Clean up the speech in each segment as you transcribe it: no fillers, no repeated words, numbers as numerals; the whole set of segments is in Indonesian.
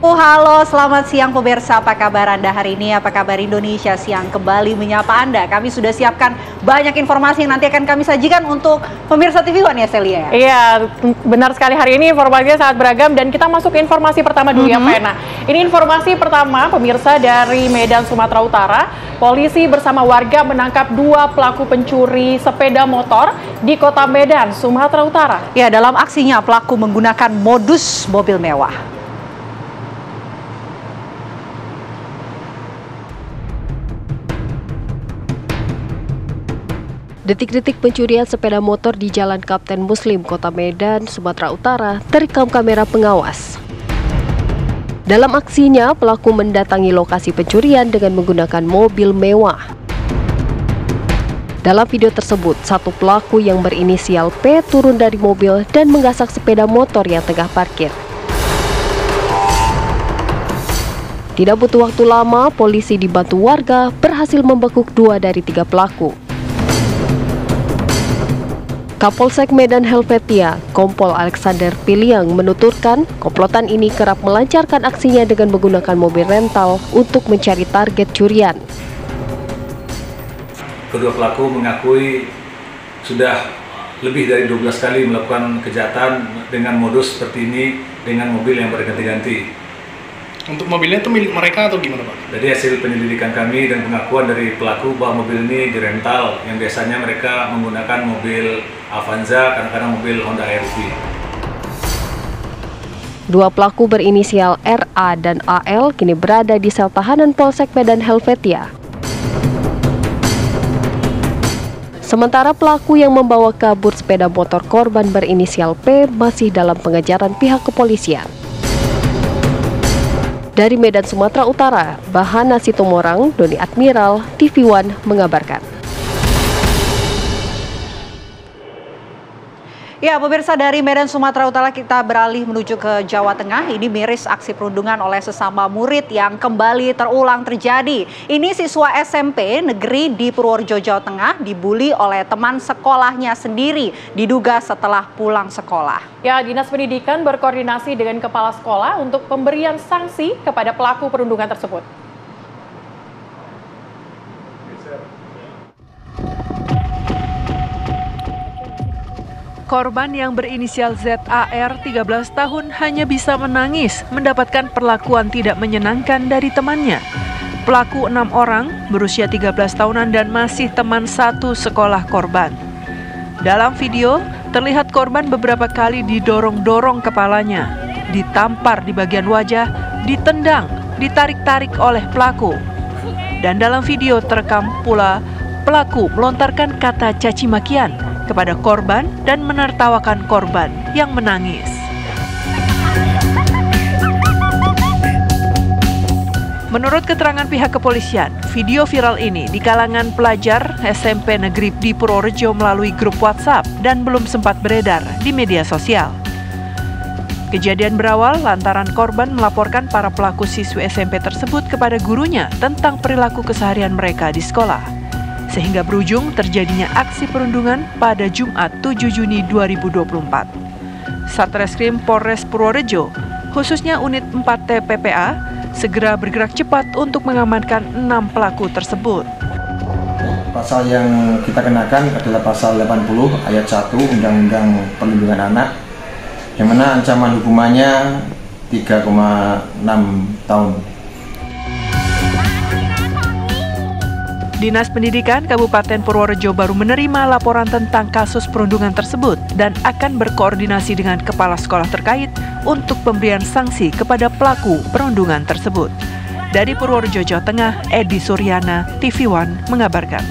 Halo, selamat siang pemirsa. Apa kabar Anda hari ini? Apa kabar Indonesia Siang kembali menyapa Anda. Kami sudah siapkan banyak informasi yang nanti akan kami sajikan untuk pemirsa TV One ya, Celia. Iya, benar sekali. Hari ini informasinya sangat beragam dan kita masuk ke informasi pertama dulu ya, Pena. Ini informasi pertama pemirsa dari Medan, Sumatera Utara. Polisi bersama warga menangkap 2 pelaku pencuri sepeda motor di Kota Medan, Sumatera Utara. Ya, dalam aksinya pelaku menggunakan modus mobil mewah. Detik-detik pencurian sepeda motor di Jalan Kapten Muslim, Kota Medan, Sumatera Utara, terekam kamera pengawas. Dalam aksinya, pelaku mendatangi lokasi pencurian dengan menggunakan mobil mewah. Dalam video tersebut, satu pelaku yang berinisial P turun dari mobil dan menggasak sepeda motor yang tengah parkir. Tidak butuh waktu lama, polisi dibantu warga berhasil membekuk 2 dari 3 pelaku. Kapolsek Medan Helvetia, Kompol Alexander Piliang menuturkan komplotan ini kerap melancarkan aksinya dengan menggunakan mobil rental untuk mencari target curian. Kedua pelaku mengakui sudah lebih dari 12 kali melakukan kejahatan dengan modus seperti ini dengan mobil yang berganti-ganti. Untuk mobilnya itu milik mereka atau gimana, Pak? Jadi hasil penyelidikan kami dan pengakuan dari pelaku bahwa mobil ini dirental, yang biasanya mereka menggunakan mobil Avanza, kadang-kadang mobil Honda HR-V. 2 pelaku berinisial RA dan AL kini berada di sel tahanan Polsek Medan Helvetia. Sementara pelaku yang membawa kabur sepeda motor korban berinisial P masih dalam pengejaran pihak kepolisian. Dari Medan, Sumatera Utara, Bahana Situmorang, Doni Admiral, TV One mengabarkan. Ya, pemirsa, dari Medan, Sumatera Utara kita beralih menuju ke Jawa Tengah. Ini miris aksi perundungan oleh sesama murid yang kembali terulang terjadi. Ini siswa SMP negeri di Purworejo, Jawa Tengah dibully oleh teman sekolahnya sendiri, diduga setelah pulang sekolah. Ya, Dinas Pendidikan berkoordinasi dengan kepala sekolah untuk pemberian sanksi kepada pelaku perundungan tersebut. Korban yang berinisial ZAR 13 tahun hanya bisa menangis mendapatkan perlakuan tidak menyenangkan dari temannya. Pelaku 6 orang berusia 13 tahunan dan masih teman satu sekolah korban. Dalam video, terlihat korban beberapa kali didorong-dorong kepalanya, ditampar di bagian wajah, ditendang, ditarik-tarik oleh pelaku. Dan dalam video terekam pula pelaku melontarkan kata caci makian kepada korban dan menertawakan korban yang menangis. Menurut keterangan pihak kepolisian, video viral ini di kalangan pelajar SMP negeri di Purworejo melalui grup WhatsApp dan belum sempat beredar di media sosial. Kejadian berawal lantaran korban melaporkan para pelaku siswi SMP tersebut kepada gurunya tentang perilaku keseharian mereka di sekolah, sehingga berujung terjadinya aksi perundungan pada Jumat 7 Juni 2024. Satreskrim Polres Purworejo, khususnya Unit 4 TPPA, segera bergerak cepat untuk mengamankan 6 pelaku tersebut. Pasal yang kita kenakan adalah pasal 80 ayat 1 Undang-Undang Perlindungan Anak, yang mana ancaman hukumannya 3,6 tahun. Dinas Pendidikan Kabupaten Purworejo baru menerima laporan tentang kasus perundungan tersebut dan akan berkoordinasi dengan kepala sekolah terkait untuk pemberian sanksi kepada pelaku perundungan tersebut. Dari Purworejo, Jawa Tengah, Edi Suryana, TV One mengabarkan.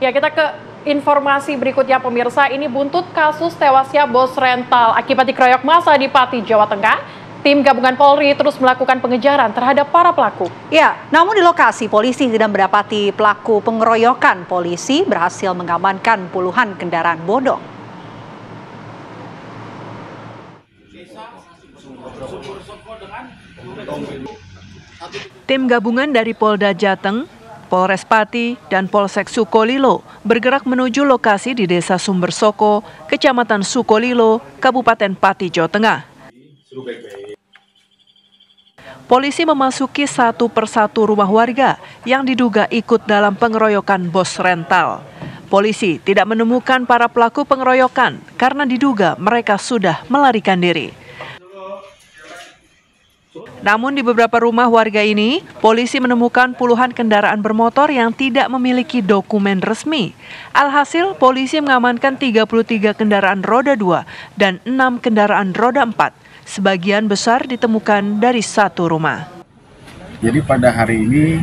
Ya, kita ke informasi berikutnya pemirsa. Ini buntut kasus tewasnya bos rental akibat dikeroyok massa di Pati, Jawa Tengah. Tim gabungan Polri terus melakukan pengejaran terhadap para pelaku. Ya, namun di lokasi polisi tidak mendapati pelaku pengeroyokan. Polisi berhasil mengamankan puluhan kendaraan bodong. Tim gabungan dari Polda Jateng, Polres Pati, dan Polsek Sukolilo bergerak menuju lokasi di Desa Sumber Soko, Kecamatan Sukolilo, Kabupaten Pati, Jawa Tengah. polisi memasuki satu persatu rumah warga yang diduga ikut dalam pengeroyokan bos rental. Polisi tidak menemukan para pelaku pengeroyokan karena diduga mereka sudah melarikan diri. Namun di beberapa rumah warga ini, polisi menemukan puluhan kendaraan bermotor yang tidak memiliki dokumen resmi. Alhasil, polisi mengamankan 33 kendaraan roda 2 dan 6 kendaraan roda 4. Sebagian besar ditemukan dari satu rumah. Jadi pada hari ini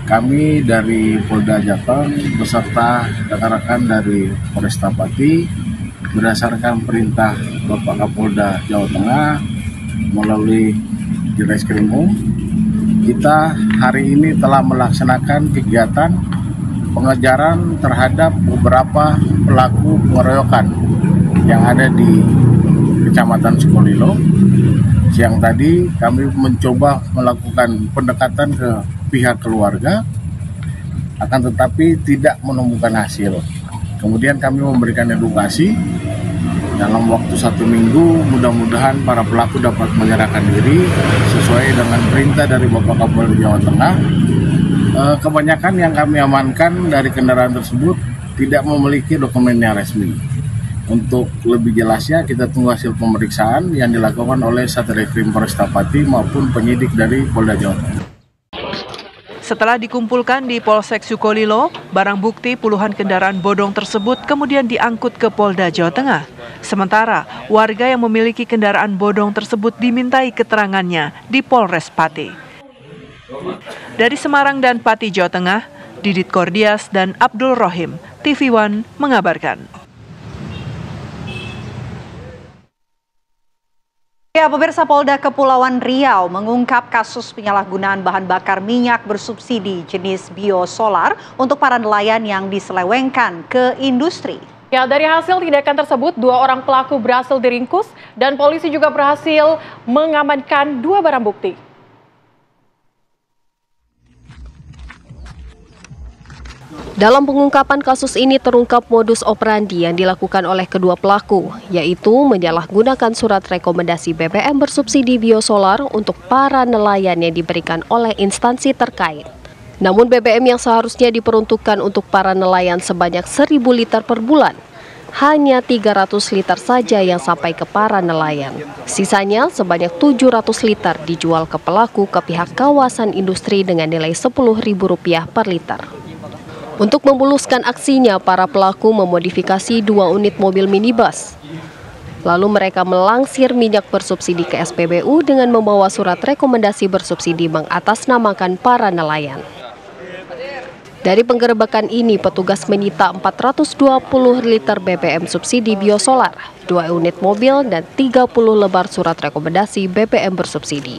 kami dari Polda Jateng beserta rekan-rekan dari Polresta Pati berdasarkan perintah Bapak Kapolda Jawa Tengah melalui Direskrimum, kita hari ini telah melaksanakan kegiatan pengejaran terhadap beberapa pelaku pengeroyokan yang ada di Kecamatan Sukolilo. Siang tadi kami mencoba melakukan pendekatan ke pihak keluarga, akan tetapi tidak menemukan hasil. Kemudian kami memberikan edukasi. Dalam waktu 1 minggu, mudah-mudahan para pelaku dapat menyerahkan diri sesuai dengan perintah dari Bapak Kapolda Jawa Tengah. Kebanyakan yang kami amankan dari kendaraan tersebut tidak memiliki dokumen yang resmi. Untuk lebih jelasnya, kita tunggu hasil pemeriksaan yang dilakukan oleh Satreskrim Polresta Pati maupun penyidik dari Polda Jawa Tengah. Setelah dikumpulkan di Polsek Sukolilo, barang bukti puluhan kendaraan bodong tersebut kemudian diangkut ke Polda Jawa Tengah. Sementara, warga yang memiliki kendaraan bodong tersebut dimintai keterangannya di Polres Pati. Dari Semarang dan Pati, Jawa Tengah, Didit Kordias dan Abdul Rohim, TV One mengabarkan. Ya, pemirsa, Polda Kepulauan Riau mengungkap kasus penyalahgunaan bahan bakar minyak bersubsidi jenis biosolar untuk para nelayan yang diselewengkan ke industri. Ya, dari hasil tindakan tersebut, 2 orang pelaku berhasil diringkus dan polisi juga berhasil mengamankan 2 barang bukti. Dalam pengungkapan kasus ini terungkap modus operandi yang dilakukan oleh kedua pelaku, yaitu menyalahgunakan surat rekomendasi BBM bersubsidi biosolar untuk para nelayan yang diberikan oleh instansi terkait. Namun BBM yang seharusnya diperuntukkan untuk para nelayan sebanyak 1.000 liter per bulan, hanya 300 liter saja yang sampai ke para nelayan. Sisanya sebanyak 700 liter dijual ke pelaku ke pihak kawasan industri dengan nilai Rp10.000 per liter. Untuk memuluskan aksinya, para pelaku memodifikasi 2 unit mobil minibus. Lalu mereka melangsir minyak bersubsidi ke SPBU dengan membawa surat rekomendasi bersubsidi mengatasnamakan para nelayan. Dari penggerebekan ini, petugas menyita 420 liter BBM subsidi biosolar, 2 unit mobil, dan 30 lembar surat rekomendasi BBM bersubsidi.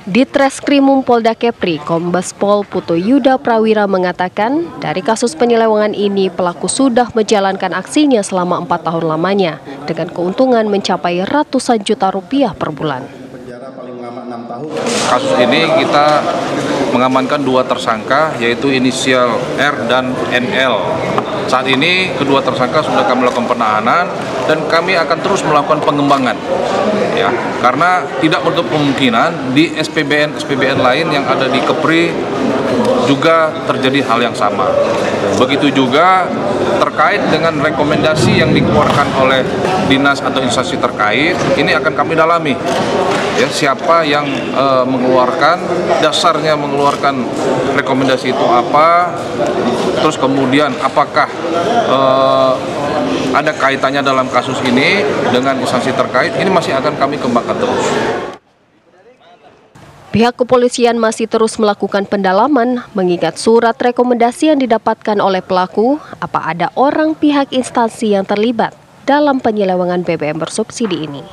Di Treskrimum Polda Kepri, Kombes Pol Putu Yuda Prawira mengatakan, dari kasus penyelewengan ini pelaku sudah menjalankan aksinya selama 4 tahun lamanya, dengan keuntungan mencapai ratusan juta rupiah per bulan. Kasus ini kita mengamankan 2 tersangka, yaitu inisial R dan NL. Saat ini kedua tersangka sudah kami lakukan penahanan dan kami akan terus melakukan pengembangan, ya, karena tidak menutup kemungkinan di SPBN lain yang ada di Kepri juga terjadi hal yang sama. Begitu juga terkait dengan rekomendasi yang dikeluarkan oleh dinas atau instansi terkait, ini akan kami dalami. Ya, siapa yang mengeluarkan, dasarnya mengeluarkan rekomendasi itu apa, terus kemudian apakah ada kaitannya dalam kasus ini dengan instansi terkait, ini masih akan kami kembangkan terus. Pihak kepolisian masih terus melakukan pendalaman, mengingat surat rekomendasi yang didapatkan oleh pelaku, apa ada orang pihak instansi yang terlibat dalam penyelewengan BBM bersubsidi ini.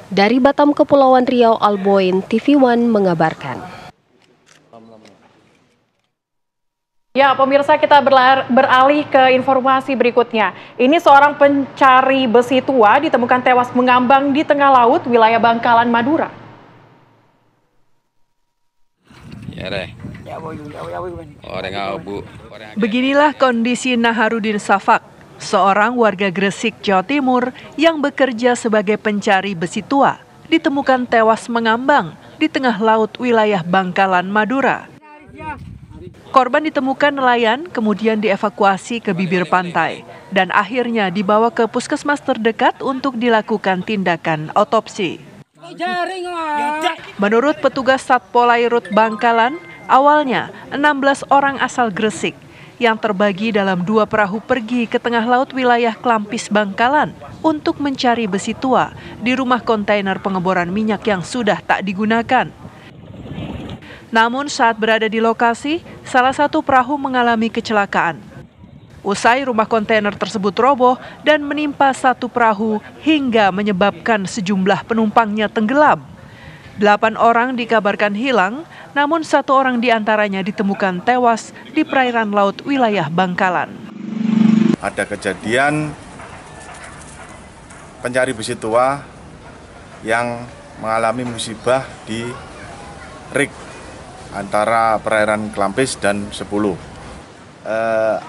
Dari Batam, Kepulauan Riau, Alboin, TV One mengabarkan. Ya, pemirsa, kita beralih ke informasi berikutnya. Ini seorang pencari besi tua ditemukan tewas mengambang di tengah laut wilayah Bangkalan, Madura. Beginilah kondisi Naharudin Safak, seorang warga Gresik, Jawa Timur yang bekerja sebagai pencari besi tua, ditemukan tewas mengambang di tengah laut wilayah Bangkalan, Madura. Korban ditemukan nelayan, kemudian dievakuasi ke bibir pantai, dan akhirnya dibawa ke puskesmas terdekat untuk dilakukan tindakan otopsi. Menurut petugas Satpol Airut Bangkalan, awalnya 16 orang asal Gresik yang terbagi dalam 2 perahu pergi ke tengah laut wilayah Klampis Bangkalan untuk mencari besi tua di rumah kontainer pengeboran minyak yang sudah tak digunakan. Namun saat berada di lokasi, salah satu perahu mengalami kecelakaan. Usai rumah kontainer tersebut roboh dan menimpa satu perahu hingga menyebabkan sejumlah penumpangnya tenggelam. 8 orang dikabarkan hilang, namun 1 orang diantaranya ditemukan tewas di perairan laut wilayah Bangkalan. Ada kejadian pencari besi tua yang mengalami musibah di rig antara perairan Klampis dan Sepuluh.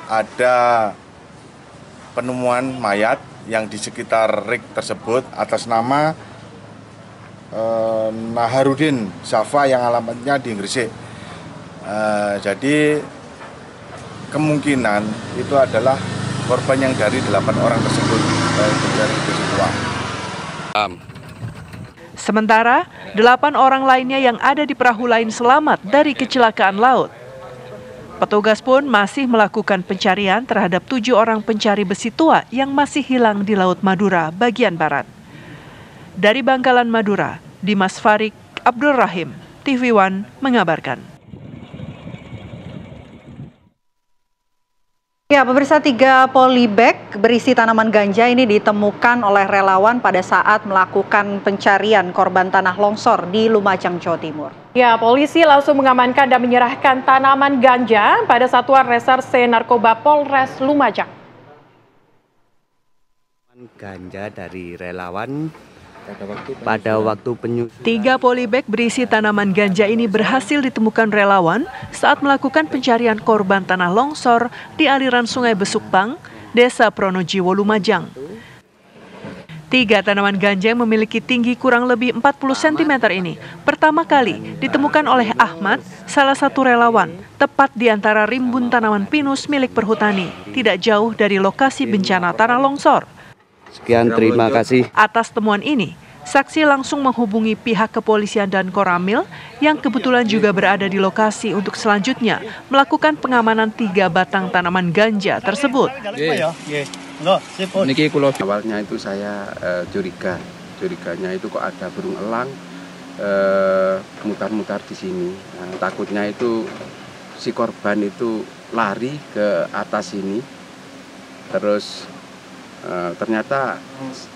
Ada penemuan mayat yang di sekitar rig tersebut atas nama Naharudin Safa yang alamatnya di Gresik. Jadi kemungkinan itu adalah korban yang dari 8 orang tersebut dari besi tua. Sementara 8 orang lainnya yang ada di perahu lain selamat dari kecelakaan laut. Petugas pun masih melakukan pencarian terhadap 7 orang pencari besi tua yang masih hilang di Laut Madura bagian barat. Dari Bangkalan, Madura, Dimas Farik Abdul Rahim, TV One mengabarkan. Ya, pemirsa, 3 polybag berisi tanaman ganja ini ditemukan oleh relawan pada saat melakukan pencarian korban tanah longsor di Lumajang, Jawa Timur. Ya, polisi langsung mengamankan dan menyerahkan tanaman ganja pada Satuan Reserse Narkoba Polres Lumajang. Ganja dari relawan pada waktu penyusutan. 3 polybag berisi tanaman ganja ini berhasil ditemukan relawan saat melakukan pencarian korban tanah longsor di aliran Sungai Besukbang, Desa Pronojiwo, Lumajang. 3 tanaman ganja yang memiliki tinggi kurang lebih 40 cm ini pertama kali ditemukan oleh Ahmad, salah satu relawan, tepat di antara rimbun tanaman pinus milik perhutani, tidak jauh dari lokasi bencana tanah longsor. Sekian, terima kasih. Atas temuan ini, saksi langsung menghubungi pihak kepolisian dan Koramil yang kebetulan juga berada di lokasi untuk selanjutnya melakukan pengamanan 3 batang tanaman ganja tersebut. Awalnya itu saya curiganya itu kok ada burung elang mutar-mutar di sini. Nah, takutnya itu si korban itu lari ke atas sini, terus ternyata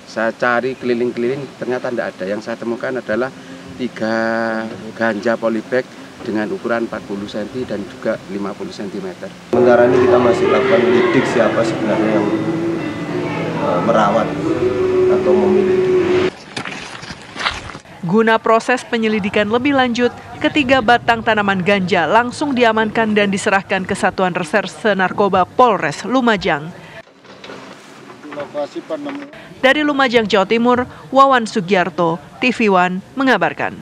saya cari keliling-keliling, ternyata tidak ada. Yang saya temukan adalah 3 ganja polybag dengan ukuran 40 cm dan juga 50 cm. Sementara ini kita masih lakukan lidik siapa sebenarnya yang merawat atau memiliki. Guna proses penyelidikan lebih lanjut, 3 batang tanaman ganja langsung diamankan dan diserahkan ke Satuan Reserse Narkoba Polres Lumajang. Dari Lumajang, Jawa Timur, Wawan Sugiarto, TV One mengabarkan.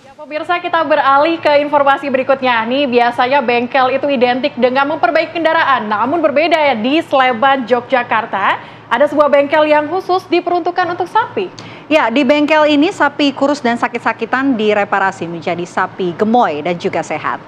Ya, pemirsa, kita beralih ke informasi berikutnya. Nih, biasanya bengkel itu identik dengan memperbaiki kendaraan, namun berbeda ya di Sleban, Yogyakarta. Ada sebuah bengkel yang khusus diperuntukkan untuk sapi. Ya, di bengkel ini sapi kurus dan sakit-sakitan direparasi menjadi sapi gemoy dan juga sehat.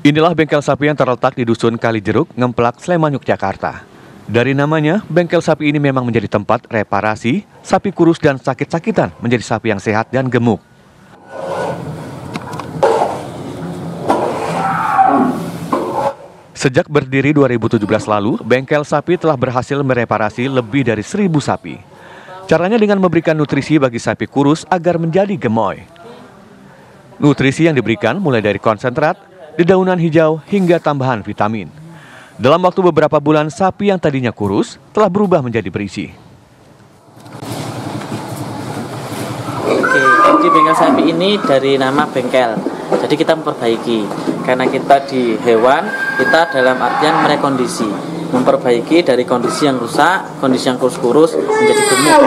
Inilah bengkel sapi yang terletak di Dusun Kalijeruk, Ngemplak, Sleman, Yogyakarta. Dari namanya, bengkel sapi ini memang menjadi tempat reparasi sapi kurus dan sakit-sakitan menjadi sapi yang sehat dan gemuk. Sejak berdiri 2017 lalu, bengkel sapi telah berhasil mereparasi lebih dari 1.000 sapi. Caranya dengan memberikan nutrisi bagi sapi kurus agar menjadi gemoy. Nutrisi yang diberikan mulai dari konsentrat, dedaunan hijau, hingga tambahan vitamin. Dalam waktu beberapa bulan, sapi yang tadinya kurus telah berubah menjadi berisi. Oke, jadi bengkel sapi ini dari nama bengkel. Jadi kita memperbaiki, karena kita di hewan, kita dalam artian merekondisi. memperbaiki dari kondisi yang rusak, kondisi yang kurus-kurus menjadi gemuk.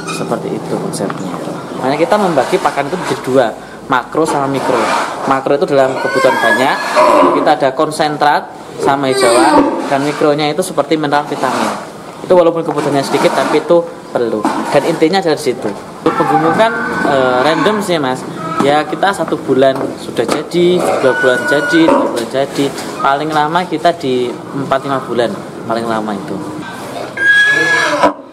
Seperti itu konsepnya. Makanya kita membagi pakan itu menjadi dua, makro sama mikro. Makro itu dalam kebutuhan banyak, kita ada konsentrat sama hijauan, dan mikronya itu seperti mineral vitamin. Itu walaupun kebutuhannya sedikit tapi itu perlu. Dan intinya dari situ. Untuk penggemukan random sih Mas. Ya kita 1 bulan sudah jadi, 2 bulan jadi, 3 bulan jadi. Paling lama kita di 4-5 bulan, paling lama itu.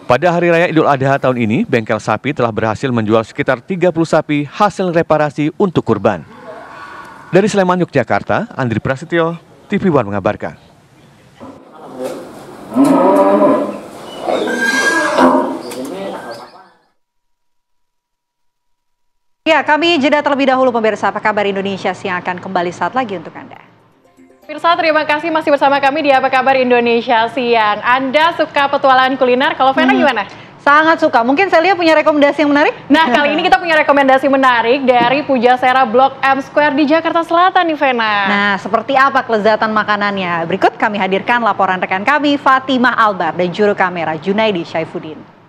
Pada Hari Raya Idul Adha tahun ini, bengkel sapi telah berhasil menjual sekitar 30 sapi hasil reparasi untuk kurban. Dari Sleman, Yogyakarta, Andri Prasetyo, TV One mengabarkan. Ya, kami jeda terlebih dahulu pemirsa. Apa kabar Indonesia siang akan kembali saat lagi untuk Anda. Pemirsa, terima kasih masih bersama kami di Apa Kabar Indonesia Siang. Anda suka petualangan kuliner? Kalau Vena gimana? Sangat suka. Mungkin Celia punya rekomendasi yang menarik? Nah, kali ini kita punya rekomendasi menarik dari Pujasera Blok M Square di Jakarta Selatan nih, Vena. Nah, seperti apa kelezatan makanannya? Berikut kami hadirkan laporan rekan kami Fatimah Albar dan juru kamera Junaidi Syaifuddin.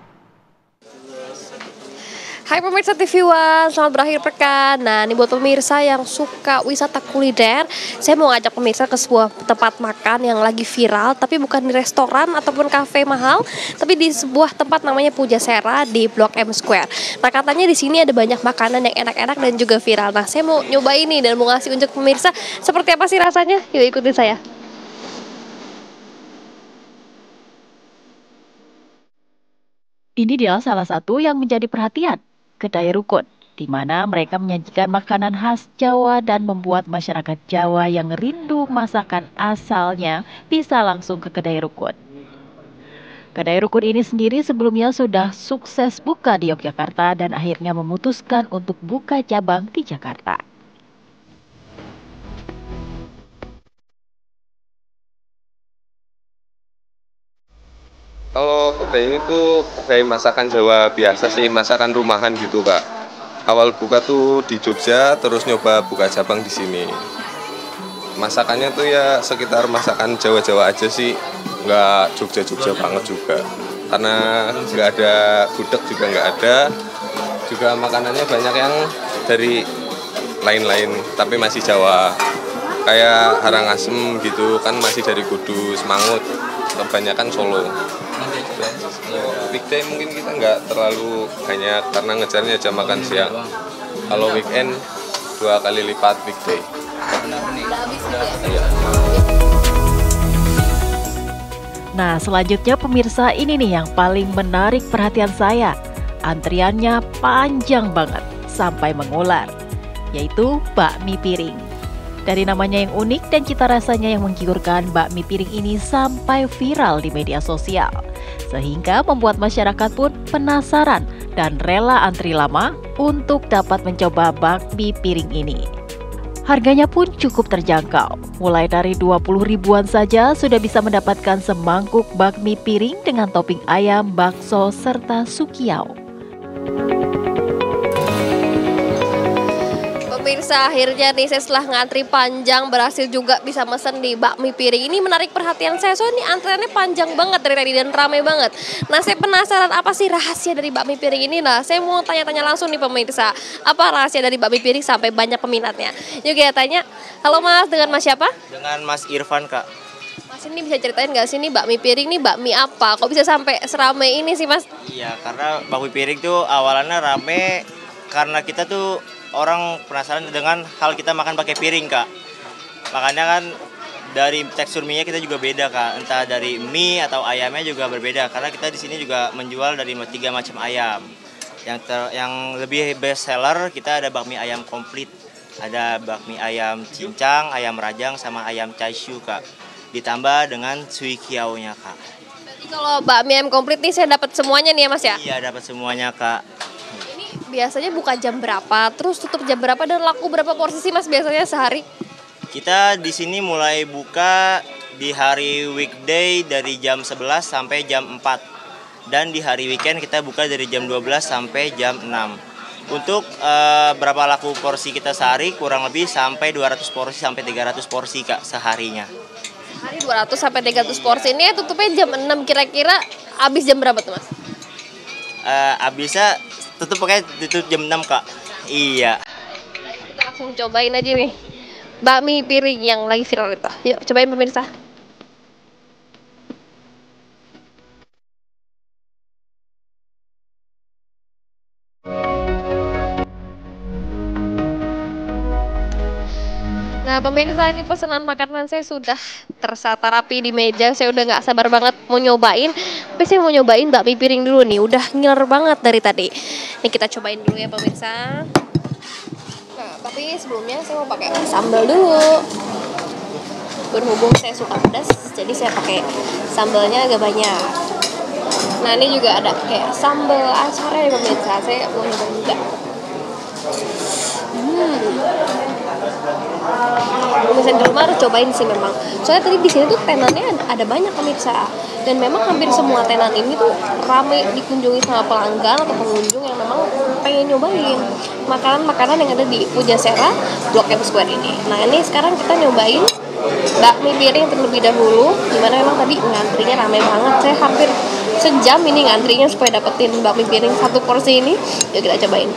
Hai pemirsa TV One, selamat berakhir pekan. Nah, ini buat pemirsa yang suka wisata kuliner, saya mau ngajak pemirsa ke sebuah tempat makan yang lagi viral, tapi bukan di restoran ataupun kafe mahal, tapi di sebuah tempat namanya Pujasera di Blok M Square. Nah, katanya di sini ada banyak makanan yang enak-enak dan juga viral. Nah, saya mau nyoba ini dan mau ngasih unjuk pemirsa seperti apa sih rasanya. Yuk ikutin saya. Ini dia salah satu yang menjadi perhatian. Kedai Rukun, di mana mereka menyajikan makanan khas Jawa dan membuat masyarakat Jawa yang rindu masakan asalnya bisa langsung ke Kedai Rukun. Kedai Rukun ini sendiri sebelumnya sudah sukses buka di Yogyakarta dan akhirnya memutuskan untuk buka cabang di Jakarta. Kalau kedai ini tuh kedai masakan Jawa biasa sih, masakan rumahan gitu Kak. Awal buka tuh di Jogja, terus nyoba buka cabang di sini. Masakannya tuh ya sekitar masakan Jawa-Jawa aja sih, nggak Jogja-Jogja banget juga. Karena nggak ada gudeg juga nggak ada. Juga makanannya banyak yang dari lain-lain, tapi masih Jawa. Kayak Harangasem gitu kan masih dari Kudus, Mangut, kebanyakan Solo. Weekday mungkin kita nggak terlalu banyak karena ngejarnya jam makan siang. Kalau weekend 2 kali lipat weekday. Nah, selanjutnya pemirsa, ini nih yang paling menarik perhatian saya. Antriannya panjang banget sampai mengular, yaitu bakmi piring. Dari namanya yang unik dan cita rasanya yang menggiurkan, bakmi piring ini sampai viral di media sosial. Sehingga membuat masyarakat pun penasaran dan rela antri lama untuk dapat mencoba bakmi piring ini. Harganya pun cukup terjangkau, mulai dari 20 ribuan saja sudah bisa mendapatkan semangkuk bakmi piring dengan topping ayam, bakso, serta sukiau. Pemirsa, akhirnya nih saya setelah ngantri panjang berhasil juga bisa mesen di bakmi piring. Ini menarik perhatian saya, soalnya ini antreannya panjang banget dari tadi dan ramai banget. Nah, saya penasaran apa sih rahasia dari bakmi piring ini. Nah, saya mau tanya-tanya langsung nih pemirsa, apa rahasia dari bakmi piring sampai banyak peminatnya. Yuk kita tanya. Halo Mas, dengan Mas siapa? Dengan Mas Irfan Kak. Mas, ini bisa ceritain nggak sih nih bakmi piring nih bakmi apa? Kok bisa sampai seramai ini sih Mas? Iya, karena bakmi piring tuh awalannya rame karena kita tuh orang penasaran dengan hal kita makan pakai piring Kak. Makanya kan dari tekstur mie-nya kita juga beda Kak. Entah dari mie atau ayamnya juga berbeda karena kita di sini juga menjual dari 3 macam ayam. Yang lebih best seller kita ada bakmi ayam komplit. Ada bakmi ayam cincang, ayam rajang sama ayam chashu Kak. Ditambah dengan sui kiaunya Kak. Berarti kalau bakmi ayam komplit nih saya dapat semuanya nih ya Mas ya? Iya, dapat semuanya Kak. Biasanya buka jam berapa, terus tutup jam berapa, dan laku berapa porsi sih Mas biasanya sehari? Kita di sini mulai buka di hari weekday dari jam 11 sampai jam 4. Dan di hari weekend kita buka dari jam 12 sampai jam 6. Untuk berapa laku porsi kita sehari, kurang lebih sampai 200 porsi sampai 300 porsi Kak seharinya. Hari 200 sampai 300 porsi ini tutupnya jam 6, kira-kira habis jam berapa tuh Mas? Habisnya tutup pakai tutup jam 6 Kak. Iya. Kita langsung cobain aja nih bakmi piring yang lagi viral itu. Yuk cobain pemirsa. Nah pemirsa, ini pesanan makanan saya sudah tersata rapi di meja. Saya udah nggak sabar banget mau nyobain. Tapi saya mau nyobain bakmi piring dulu nih. Udah ngiler banget dari tadi. Ini kita cobain dulu ya pemirsa. Nah tapi sebelumnya saya mau pakai sambal dulu. Berhubung saya suka pedas, jadi saya pakai sambalnya agak banyak. Nah ini juga ada kayak sambal acarnya ya pemirsa. Saya mau nyobain juga. Misalnya di rumah harus cobain sih memang. Soalnya tadi di sini tuh tenannya ada banyak pemirsa. Dan memang hampir semua tenan ini tuh ramai dikunjungi sama pelanggan atau pengunjung yang memang pengen nyobain makanan-makanan yang ada di Pujasera Blok M Square ini. Nah ini sekarang kita nyobain bakmi piring terlebih dahulu. Dimana memang tadi ngantrinya ramai banget. Saya hampir sejam ini ngantrinya supaya dapetin bakmi piring satu porsi ini. Yuk kita cobain.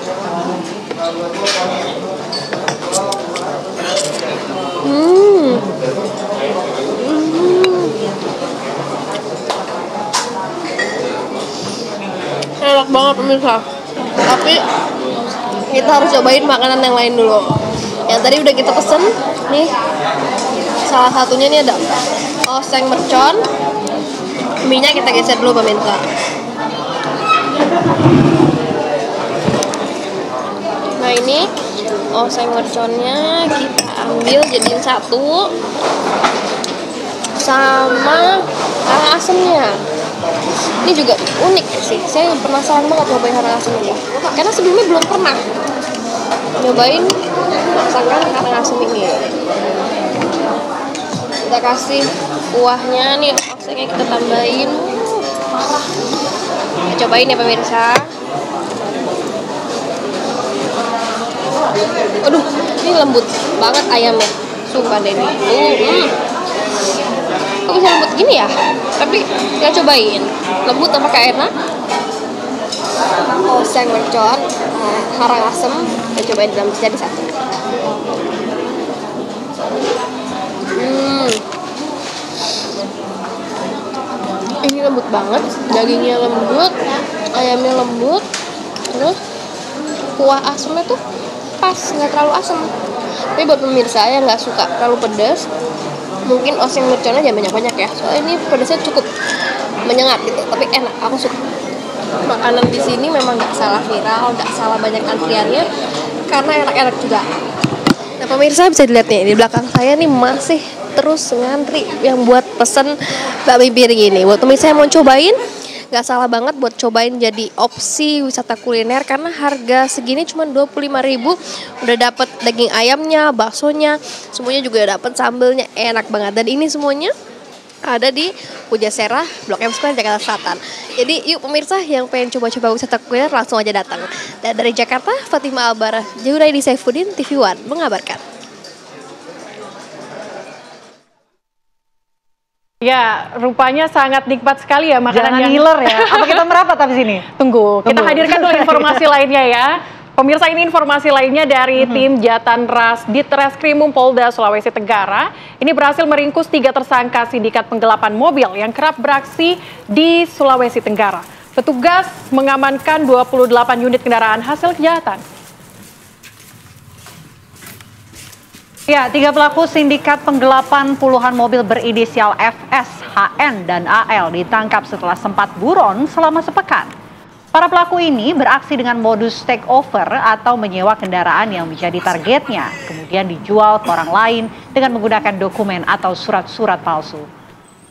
Enak banget pemirsa. Tapi kita harus cobain makanan yang lain dulu. Yang tadi udah kita pesen nih. Salah satunya nih ada oseng mercon. Mie-nya kita geser dulu pemirsa. Nah ini oseng merconnya kita ambil jadiin satu sama karang asemnya. Ini juga unik sih, saya penasaran banget nyobain karang asem ini karena sebelumnya belum pernah nyobain masakan karang asem ini. Kita kasih kuahnya nih, osengnya kita tambahin. Kita cobain ya pemirsa. Aduh, ini lembut banget ayamnya. Sumpah deh nih. Kok bisa lembut gini ya? Tapi kita cobain. Lembut apakah enak? Oseng mercon, karang asem. Kita cobain dalam jadi satu. Ini lembut banget. Dagingnya lembut, ayamnya lembut. Terus kuah asemnya tuh pas, nggak terlalu asam. Tapi buat pemirsa yang nggak suka terlalu pedas, mungkin oseng merconnya jangan banyak-banyak ya. Soalnya ini pedasnya cukup menyengat gitu. Tapi enak, aku suka. Makanan di sini memang nggak salah viral, nggak salah banyak antriannya, karena enak-enak juga. Nah pemirsa bisa dilihat nih di belakang saya nih masih terus ngantri yang buat pesen bakmi piring ini. Buat pemirsa yang mau cobain, gak salah banget buat cobain jadi opsi wisata kuliner karena harga segini cuma 25.000 udah dapet daging ayamnya, baksonya, semuanya juga dapet sambelnya, enak banget. Dan ini semuanya ada di Pujasera Blok M Square Jakarta Selatan. Jadi yuk pemirsa yang pengen coba-coba wisata kuliner langsung aja datang. Dan dari Jakarta, Fatima Albara, Juraidi Saifuddin, TV One mengabarkan. Ya, rupanya sangat nikmat sekali ya makanan. Jangan ngiler ya. Apa kita merapat habis ini? Tunggu, kita hadirkan dulu informasi lainnya ya. Pemirsa, ini informasi lainnya dari tim Jatanras Ditreskrimum Polda Sulawesi Tenggara. Ini berhasil meringkus 3 tersangka sindikat penggelapan mobil yang kerap beraksi di Sulawesi Tenggara. Petugas mengamankan 28 unit kendaraan hasil kejahatan. Ya, 3 pelaku sindikat penggelapan puluhan mobil berinisial FS, HN, dan AL ditangkap setelah sempat buron selama sepekan. Para pelaku ini beraksi dengan modus takeover atau menyewa kendaraan yang menjadi targetnya, kemudian dijual ke orang lain dengan menggunakan dokumen atau surat-surat palsu.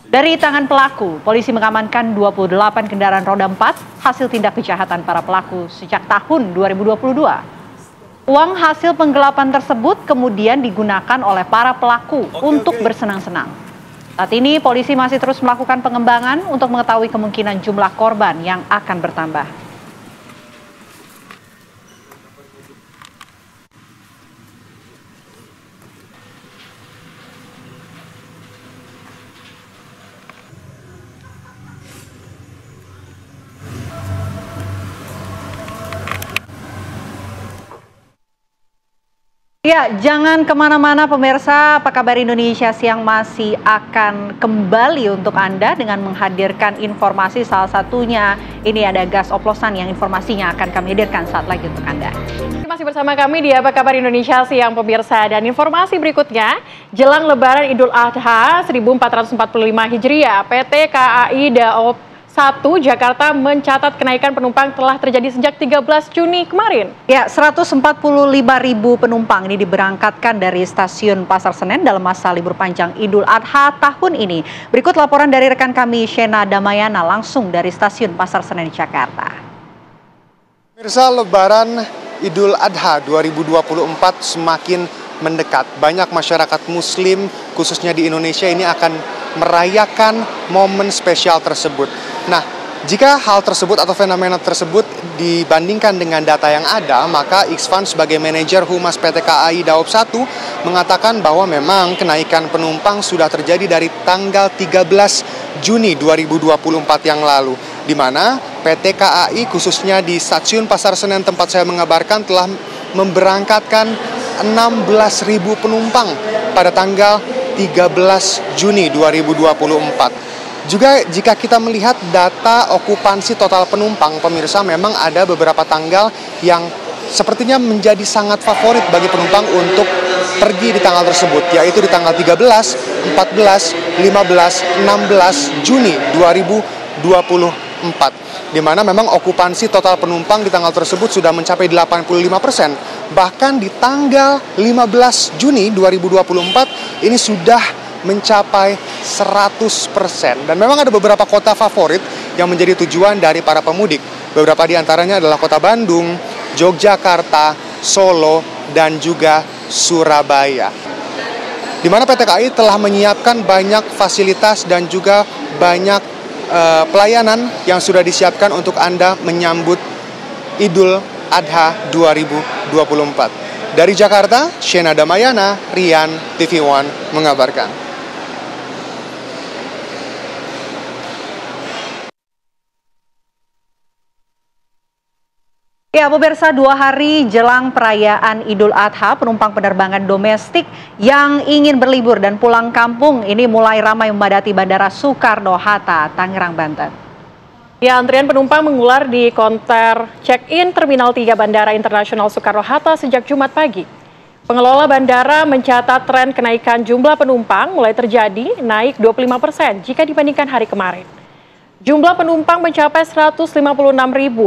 Dari tangan pelaku, polisi mengamankan 28 kendaraan roda 4 hasil tindak kejahatan para pelaku sejak tahun 2022. Uang hasil penggelapan tersebut kemudian digunakan oleh para pelaku untuk bersenang-senang. Saat ini polisi masih terus melakukan pengembangan untuk mengetahui kemungkinan jumlah korban yang akan bertambah. Ya, jangan kemana-mana pemirsa, Apa Kabar Indonesia Siang masih akan kembali untuk Anda dengan menghadirkan informasi, salah satunya ini ada gas oplosan yang informasinya akan kami hadirkan saat lagi untuk Anda. Masih bersama kami di Apa Kabar Indonesia Siang pemirsa, dan informasi berikutnya, jelang Lebaran Idul Adha 1445 Hijriah, PT KAI Daob 1 Jakarta mencatat kenaikan penumpang telah terjadi sejak 13 Juni kemarin. Ya, 145.000 penumpang ini diberangkatkan dari stasiun Pasar Senen dalam masa libur panjang Idul Adha tahun ini. Berikut laporan dari rekan kami Shena Damayana langsung dari stasiun Pasar Senen Jakarta. Pemirsa, Lebaran Idul Adha 2024 semakin mendekat. Banyak masyarakat Muslim khususnya di Indonesia ini akan merayakan momen spesial tersebut. Nah, jika hal tersebut atau fenomena tersebut dibandingkan dengan data yang ada, maka Iksvan sebagai manajer Humas PT KAI Daob 1 mengatakan bahwa memang kenaikan penumpang sudah terjadi dari tanggal 13 Juni 2024 yang lalu, di mana PT KAI khususnya di stasiun Pasar Senen tempat saya mengabarkan telah memberangkatkan 16.000 penumpang pada tanggal 13 Juni 2024. Juga jika kita melihat data okupansi total penumpang, pemirsa, memang ada beberapa tanggal yang sepertinya menjadi sangat favorit bagi penumpang untuk pergi di tanggal tersebut, yaitu di tanggal 13, 14, 15, 16 Juni 2024. Di mana memang okupansi total penumpang di tanggal tersebut sudah mencapai 85%. Bahkan di tanggal 15 Juni 2024 ini sudah mencapai 100%. Dan memang ada beberapa kota favorit yang menjadi tujuan dari para pemudik. Beberapa di antaranya adalah kota Bandung, Yogyakarta, Solo, dan juga Surabaya. Di mana PT KAI telah menyiapkan banyak fasilitas dan juga banyak pelayanan yang sudah disiapkan untuk Anda menyambut Idul Adha 2024. Dari Jakarta, Shena Damayana, Rian, TV One mengabarkan. Ya, pemirsa, 2 hari jelang perayaan Idul Adha, penumpang penerbangan domestik yang ingin berlibur dan pulang kampung ini mulai ramai memadati Bandara Soekarno-Hatta, Tangerang, Banten. Ya, antrian penumpang mengular di konter check-in Terminal 3 Bandara Internasional Soekarno-Hatta sejak Jumat pagi. Pengelola bandara mencatat tren kenaikan jumlah penumpang mulai terjadi naik 25% jika dibandingkan hari kemarin. Jumlah penumpang mencapai 156.000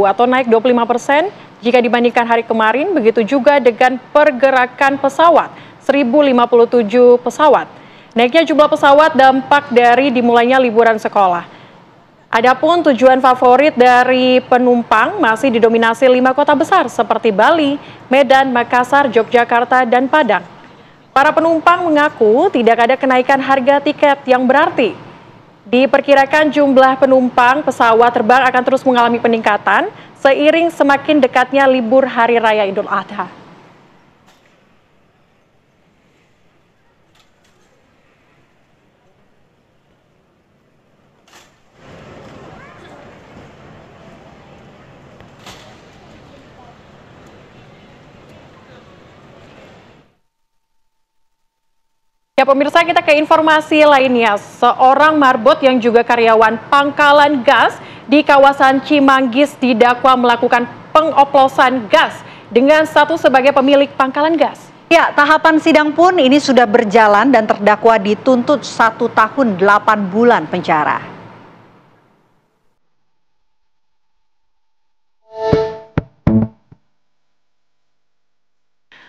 atau naik 25% jika dibandingkan hari kemarin, begitu juga dengan pergerakan pesawat, 1.057 pesawat. Naiknya jumlah pesawat dampak dari dimulainya liburan sekolah. Adapun tujuan favorit dari penumpang masih didominasi 5 kota besar seperti Bali, Medan, Makassar, Yogyakarta, dan Padang. Para penumpang mengaku tidak ada kenaikan harga tiket yang berarti. Diperkirakan jumlah penumpang pesawat terbang akan terus mengalami peningkatan seiring semakin dekatnya libur Hari Raya Idul Adha. Ya, pemirsa, kita ke informasi lainnya. Seorang marbot yang juga karyawan pangkalan gas di kawasan Cimanggis didakwa melakukan pengoplosan gas dengan status sebagai pemilik pangkalan gas. Ya, tahapan sidang pun ini sudah berjalan dan terdakwa dituntut 1 tahun 8 bulan penjara.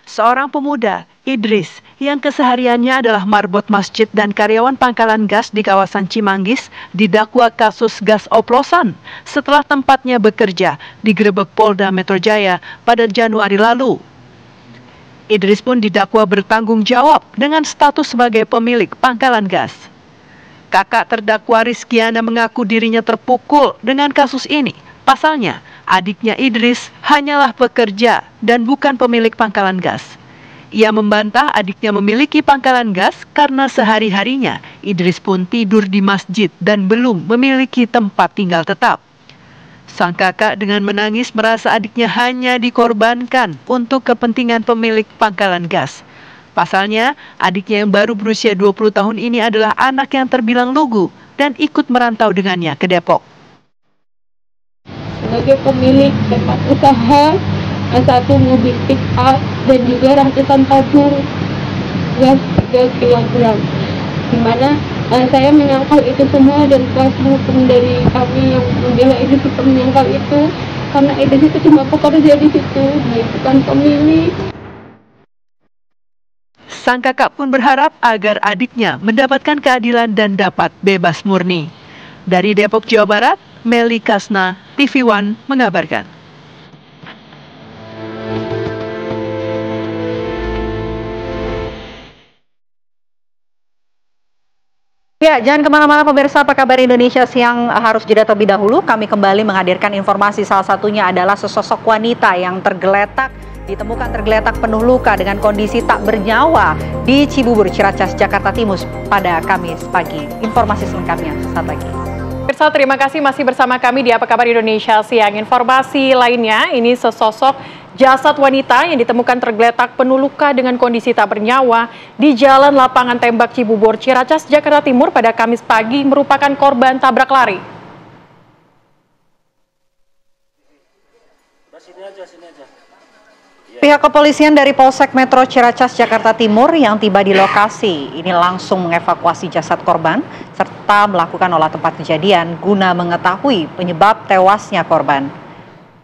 Seorang pemuda, Idris, yang kesehariannya adalah marbot masjid dan karyawan pangkalan gas di kawasan Cimanggis, didakwa kasus gas oplosan setelah tempatnya bekerja digerebek Polda Metro Jaya pada Januari lalu. Idris pun didakwa bertanggung jawab dengan status sebagai pemilik pangkalan gas. Kakak terdakwa Rizkiana mengaku dirinya terpukul dengan kasus ini. Pasalnya, adiknya Idris hanyalah pekerja dan bukan pemilik pangkalan gas. Ia membantah adiknya memiliki pangkalan gas karena sehari-harinya Idris pun tidur di masjid dan belum memiliki tempat tinggal tetap. Sang kakak dengan menangis merasa adiknya hanya dikorbankan untuk kepentingan pemilik pangkalan gas. Pasalnya, adiknya yang baru berusia 20 tahun ini adalah anak yang terbilang lugu dan ikut merantau dengannya ke Depok. Sebagai pemilik tempat usaha, satu mobil pick up dan juga rangkaian tabung gas 3 kg. Di mana saya menyangkal itu semua dan kuasa hukum dari kami yang membela Idris itu menyangkal itu karena Idris itu cuma pekerja di situ, dia bukan pemilik. Sang kakak pun berharap agar adiknya mendapatkan keadilan dan dapat bebas murni. Dari Depok, Jawa Barat, Meli Kasna, TV One mengabarkan. Ya, jangan kemana-mana pemirsa, apa kabar Indonesia Siang harus jeda terlebih dahulu. Kami kembali menghadirkan informasi, salah satunya adalah sesosok wanita yang ditemukan tergeletak penuh luka dengan kondisi tak bernyawa di Cibubur, Ciracas, Jakarta Timur pada Kamis pagi. Informasi selengkapnya sesaat lagi. Pemirsa, terima kasih masih bersama kami di Apa Kabar Indonesia Siang. Informasi lainnya, ini sesosok jasad wanita yang ditemukan tergeletak penuh luka dengan kondisi tak bernyawa di Jalan Lapangan Tembak Cibubur, Ciracas, Jakarta Timur pada Kamis pagi merupakan korban tabrak lari. Pihak kepolisian dari Polsek Metro Ciracas, Jakarta Timur yang tiba di lokasi ini langsung mengevakuasi jasad korban serta melakukan olah tempat kejadian guna mengetahui penyebab tewasnya korban.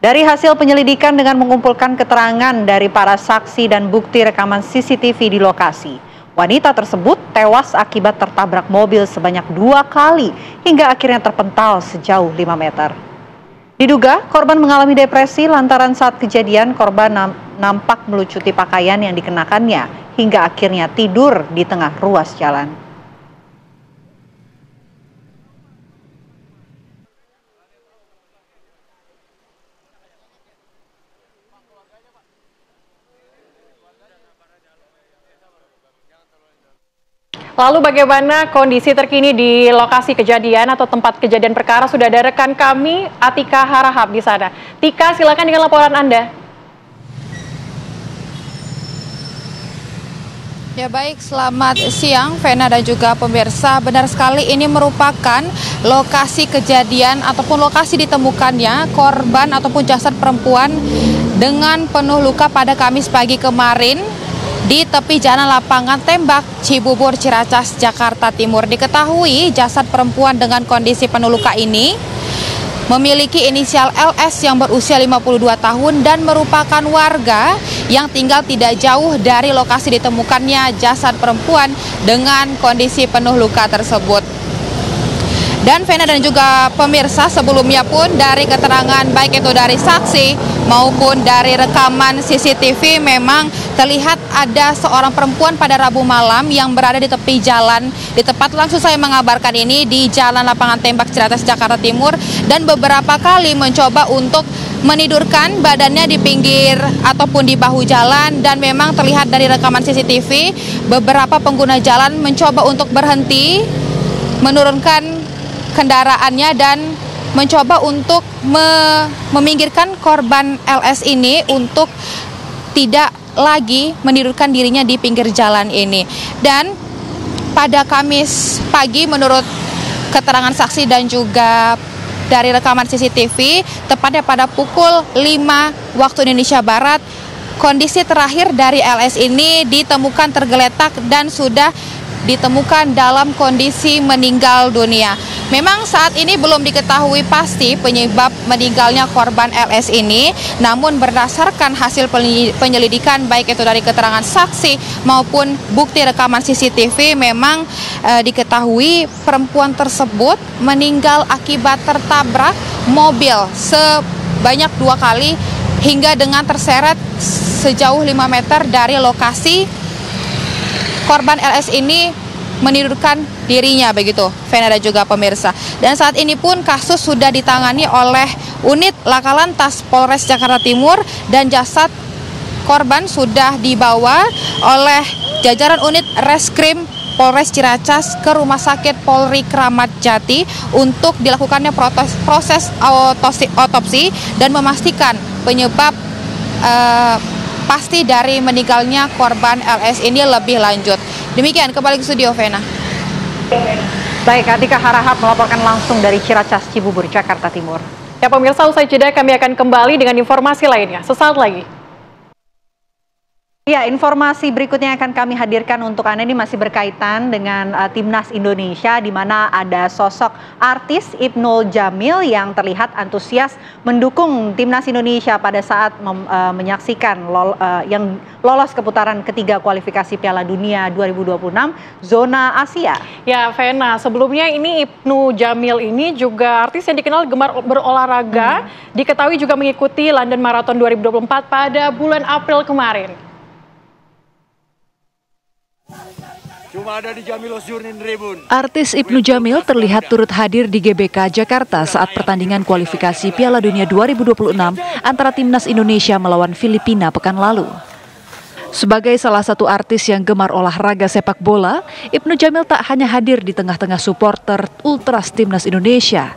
Dari hasil penyelidikan dengan mengumpulkan keterangan dari para saksi dan bukti rekaman CCTV di lokasi, wanita tersebut tewas akibat tertabrak mobil sebanyak 2 kali hingga akhirnya terpental sejauh 5 meter. Diduga korban mengalami depresi lantaran saat kejadian korban nampak melucuti pakaian yang dikenakannya hingga akhirnya tidur di tengah ruas jalan. Lalu bagaimana kondisi terkini di lokasi kejadian atau tempat kejadian perkara? Sudah ada rekan kami, Atika Harahap di sana. Tika, silakan dengan laporan Anda. Ya baik, selamat siang Vena dan juga pemirsa. Benar sekali, ini merupakan lokasi kejadian ataupun lokasi ditemukannya korban ataupun jasad perempuan dengan penuh luka pada Kamis pagi kemarin di tepi Jalan Lapangan Tembak Cibubur, Ciracas, Jakarta Timur. Diketahui jasad perempuan dengan kondisi penuh luka ini memiliki inisial LS yang berusia 52 tahun dan merupakan warga yang tinggal tidak jauh dari lokasi ditemukannya jasad perempuan dengan kondisi penuh luka tersebut. Dan Vena dan juga pemirsa, sebelumnya pun dari keterangan baik itu dari saksi maupun dari rekaman CCTV memang terlihat ada seorang perempuan pada Rabu malam yang berada di tepi jalan di tempat langsung saya mengabarkan ini di Jalan Lapangan Tembak Ciracas, Jakarta Timur, dan beberapa kali mencoba untuk menidurkan badannya di pinggir ataupun di bahu jalan, dan memang terlihat dari rekaman CCTV beberapa pengguna jalan mencoba untuk berhenti, menurunkan kendaraannya dan mencoba untuk meminggirkan korban LS ini untuk tidak lagi menidurkan dirinya di pinggir jalan ini. Dan pada Kamis pagi menurut keterangan saksi dan juga dari rekaman CCTV, tepatnya pada pukul 5 waktu Indonesia Barat, kondisi terakhir dari LS ini ditemukan tergeletak dan sudah ditemukan dalam kondisi meninggal dunia. Memang saat ini belum diketahui pasti penyebab meninggalnya korban LS ini, namun berdasarkan hasil penyelidikan baik itu dari keterangan saksi maupun bukti rekaman CCTV, memang diketahui perempuan tersebut meninggal akibat tertabrak mobil sebanyak 2 kali hingga dengan terseret sejauh 5 meter dari lokasi korban LS ini menidurkan dirinya, begitu Vena dan juga pemirsa. Dan saat ini pun kasus sudah ditangani oleh unit Laka Lantas Polres Jakarta Timur dan jasad korban sudah dibawa oleh jajaran unit Reskrim Polres Ciracas ke Rumah Sakit Polri Kramat Jati untuk dilakukannya proses otopsi dan memastikan penyebab pasti dari meninggalnya korban LS ini lebih lanjut. Demikian, kembali ke studio, Vena. Baik, Atika Harahap melaporkan langsung dari Ciracas, Cibubur, Jakarta Timur. Ya pemirsa, usai jeda kami akan kembali dengan informasi lainnya sesaat lagi. Ya, informasi berikutnya akan kami hadirkan untuk Anda ini masih berkaitan dengan Timnas Indonesia, di mana ada sosok artis Ibnul Jamil yang terlihat antusias mendukung Timnas Indonesia pada saat menyaksikan yang lolos ke putaran ketiga kualifikasi Piala Dunia 2026 zona Asia. Ya, Vena, sebelumnya ini Ibnu Jamil ini juga artis yang dikenal gemar berolahraga, diketahui juga mengikuti London Marathon 2024 pada bulan April kemarin. Artis Ibnu Jamil terlihat turut hadir di GBK Jakarta saat pertandingan kualifikasi Piala Dunia 2026 antara Timnas Indonesia melawan Filipina pekan lalu. Sebagai salah satu artis yang gemar olahraga sepak bola, Ibnu Jamil tak hanya hadir di tengah-tengah supporter Ultras Timnas Indonesia.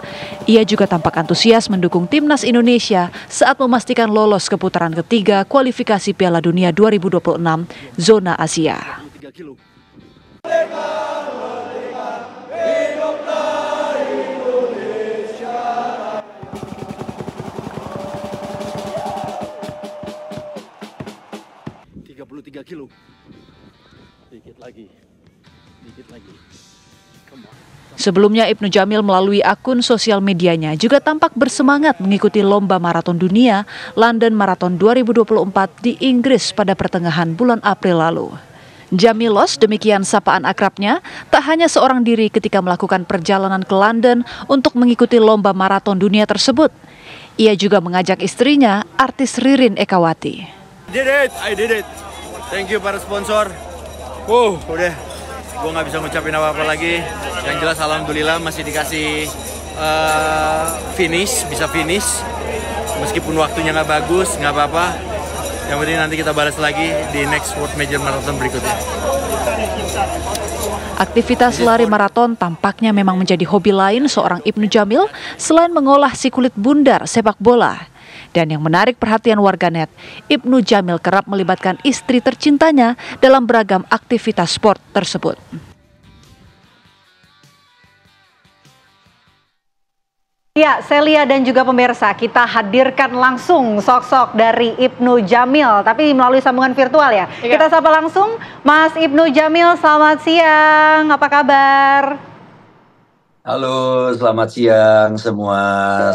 Ia juga tampak antusias mendukung Timnas Indonesia saat memastikan lolos ke putaran ketiga kualifikasi Piala Dunia 2026 zona Asia. Kilo. Dikit lagi. Sebelumnya Ibnu Jamil melalui akun sosial medianya juga tampak bersemangat mengikuti lomba maraton dunia London Marathon 2024 di Inggris pada pertengahan bulan April lalu. Jamilos, demikian sapaan akrabnya, tak hanya seorang diri ketika melakukan perjalanan ke London untuk mengikuti lomba maraton dunia tersebut. Ia juga mengajak istrinya, artis Ririn Ekawati. I did it. Thank you para sponsor. Udah, gue nggak bisa ngucapin apa-apa lagi. Yang jelas alhamdulillah masih dikasih bisa finish. Meskipun waktunya nggak bagus, nggak apa-apa. Yang penting nanti kita balas lagi di next World Major Marathon berikutnya. Aktivitas lari maraton tampaknya memang menjadi hobi lain seorang Ibnu Jamil selain mengolah si kulit bundar sepak bola. Dan yang menarik perhatian warganet, Ibnu Jamil kerap melibatkan istri tercintanya dalam beragam aktivitas sport tersebut. Ya, Celia dan juga pemirsa, kita hadirkan langsung sosok dari Ibnu Jamil, tapi melalui sambungan virtual ya. Kita sapa langsung Mas Ibnu Jamil, selamat siang, apa kabar? Halo, selamat siang semua.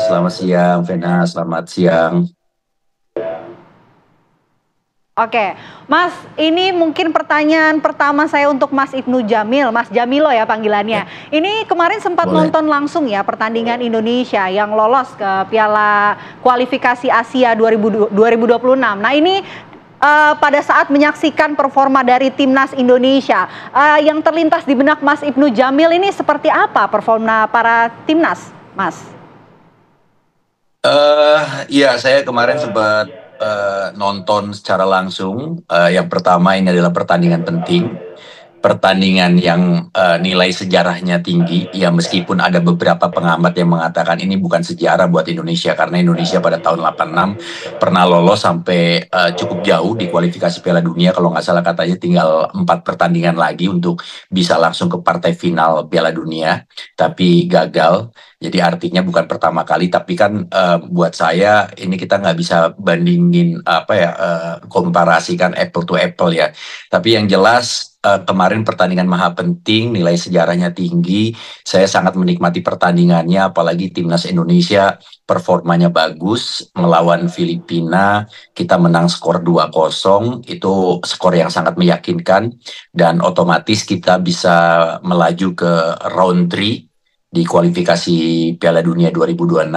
Selamat siang, Vena. Selamat siang. Oke, Mas, ini mungkin pertanyaan pertama saya untuk Mas Ibnu Jamil, Mas Jamilo ya panggilannya. Ini kemarin sempat nonton langsung ya pertandingan Indonesia yang lolos ke Piala Kualifikasi Asia 2026. Nah ini pada saat menyaksikan performa dari Timnas Indonesia, yang terlintas di benak Mas Ibnu Jamil ini seperti apa performa para Timnas, Mas? Ya, saya kemarin sempat nonton secara langsung. Yang pertama ini adalah pertandingan penting, pertandingan yang nilai sejarahnya tinggi. Ya, meskipun ada beberapa pengamat yang mengatakan ini bukan sejarah buat Indonesia karena Indonesia pada tahun 86 pernah lolos sampai cukup jauh di kualifikasi Piala Dunia, kalau nggak salah katanya tinggal 4 pertandingan lagi untuk bisa langsung ke partai final Piala Dunia, tapi gagal. Jadi artinya bukan pertama kali, tapi kan buat saya ini kita nggak bisa bandingin komparasikan apple to apple ya. Tapi yang jelas kemarin pertandingan maha penting, nilai sejarahnya tinggi. Saya sangat menikmati pertandingannya, apalagi Timnas Indonesia performanya bagus melawan Filipina. Kita menang skor 2-0, itu skor yang sangat meyakinkan dan otomatis kita bisa melaju ke round 3 di kualifikasi Piala Dunia 2026.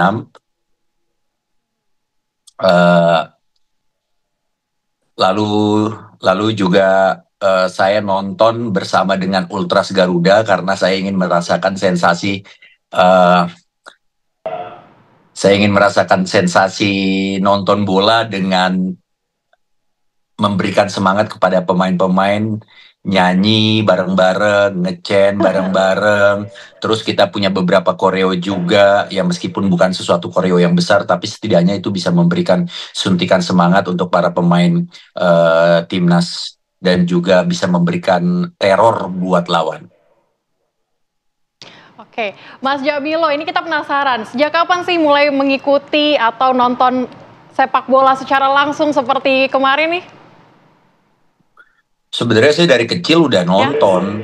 Lalu juga saya nonton bersama dengan Ultras Garuda karena saya ingin merasakan sensasi nonton bola dengan memberikan semangat kepada pemain-pemain nyanyi bareng-bareng, ngecen bareng-bareng. Terus kita punya beberapa koreo juga, ya meskipun bukan sesuatu koreo yang besar, tapi setidaknya itu bisa memberikan suntikan semangat untuk para pemain timnas dan juga bisa memberikan teror buat lawan. Oke, Mas Jamilo, ini kita penasaran, sejak kapan sih mulai mengikuti atau nonton sepak bola secara langsung seperti kemarin nih? Sebenarnya saya dari kecil udah nonton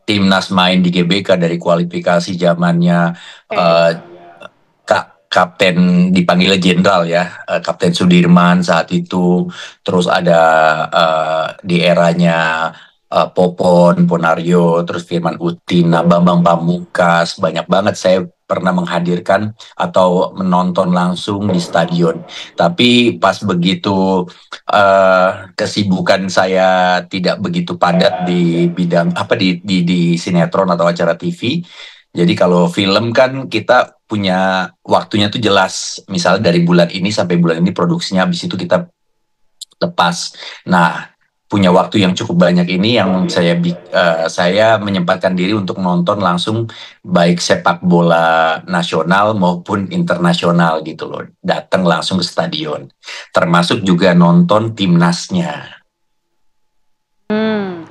timnas main di GBK dari kualifikasi zamannya Kapten dipanggilnya Jenderal ya, Kapten Sudirman saat itu. Terus ada di eranya Popon, Ponario, terus Firman Utina, Bambang Pamungkas, banyak banget saya pernah menghadirkan atau menonton langsung di stadion. Tapi pas begitu kesibukan saya tidak begitu padat di bidang di sinetron atau acara TV. Jadi kalau film kan kita punya waktunya tuh jelas. Misalnya dari bulan ini sampai bulan ini produksinya, habis itu kita lepas. Nah, punya waktu yang cukup banyak ini yang saya menyempatkan diri untuk nonton langsung baik sepak bola nasional maupun internasional gitu loh. Datang langsung ke stadion. Termasuk juga nonton timnasnya.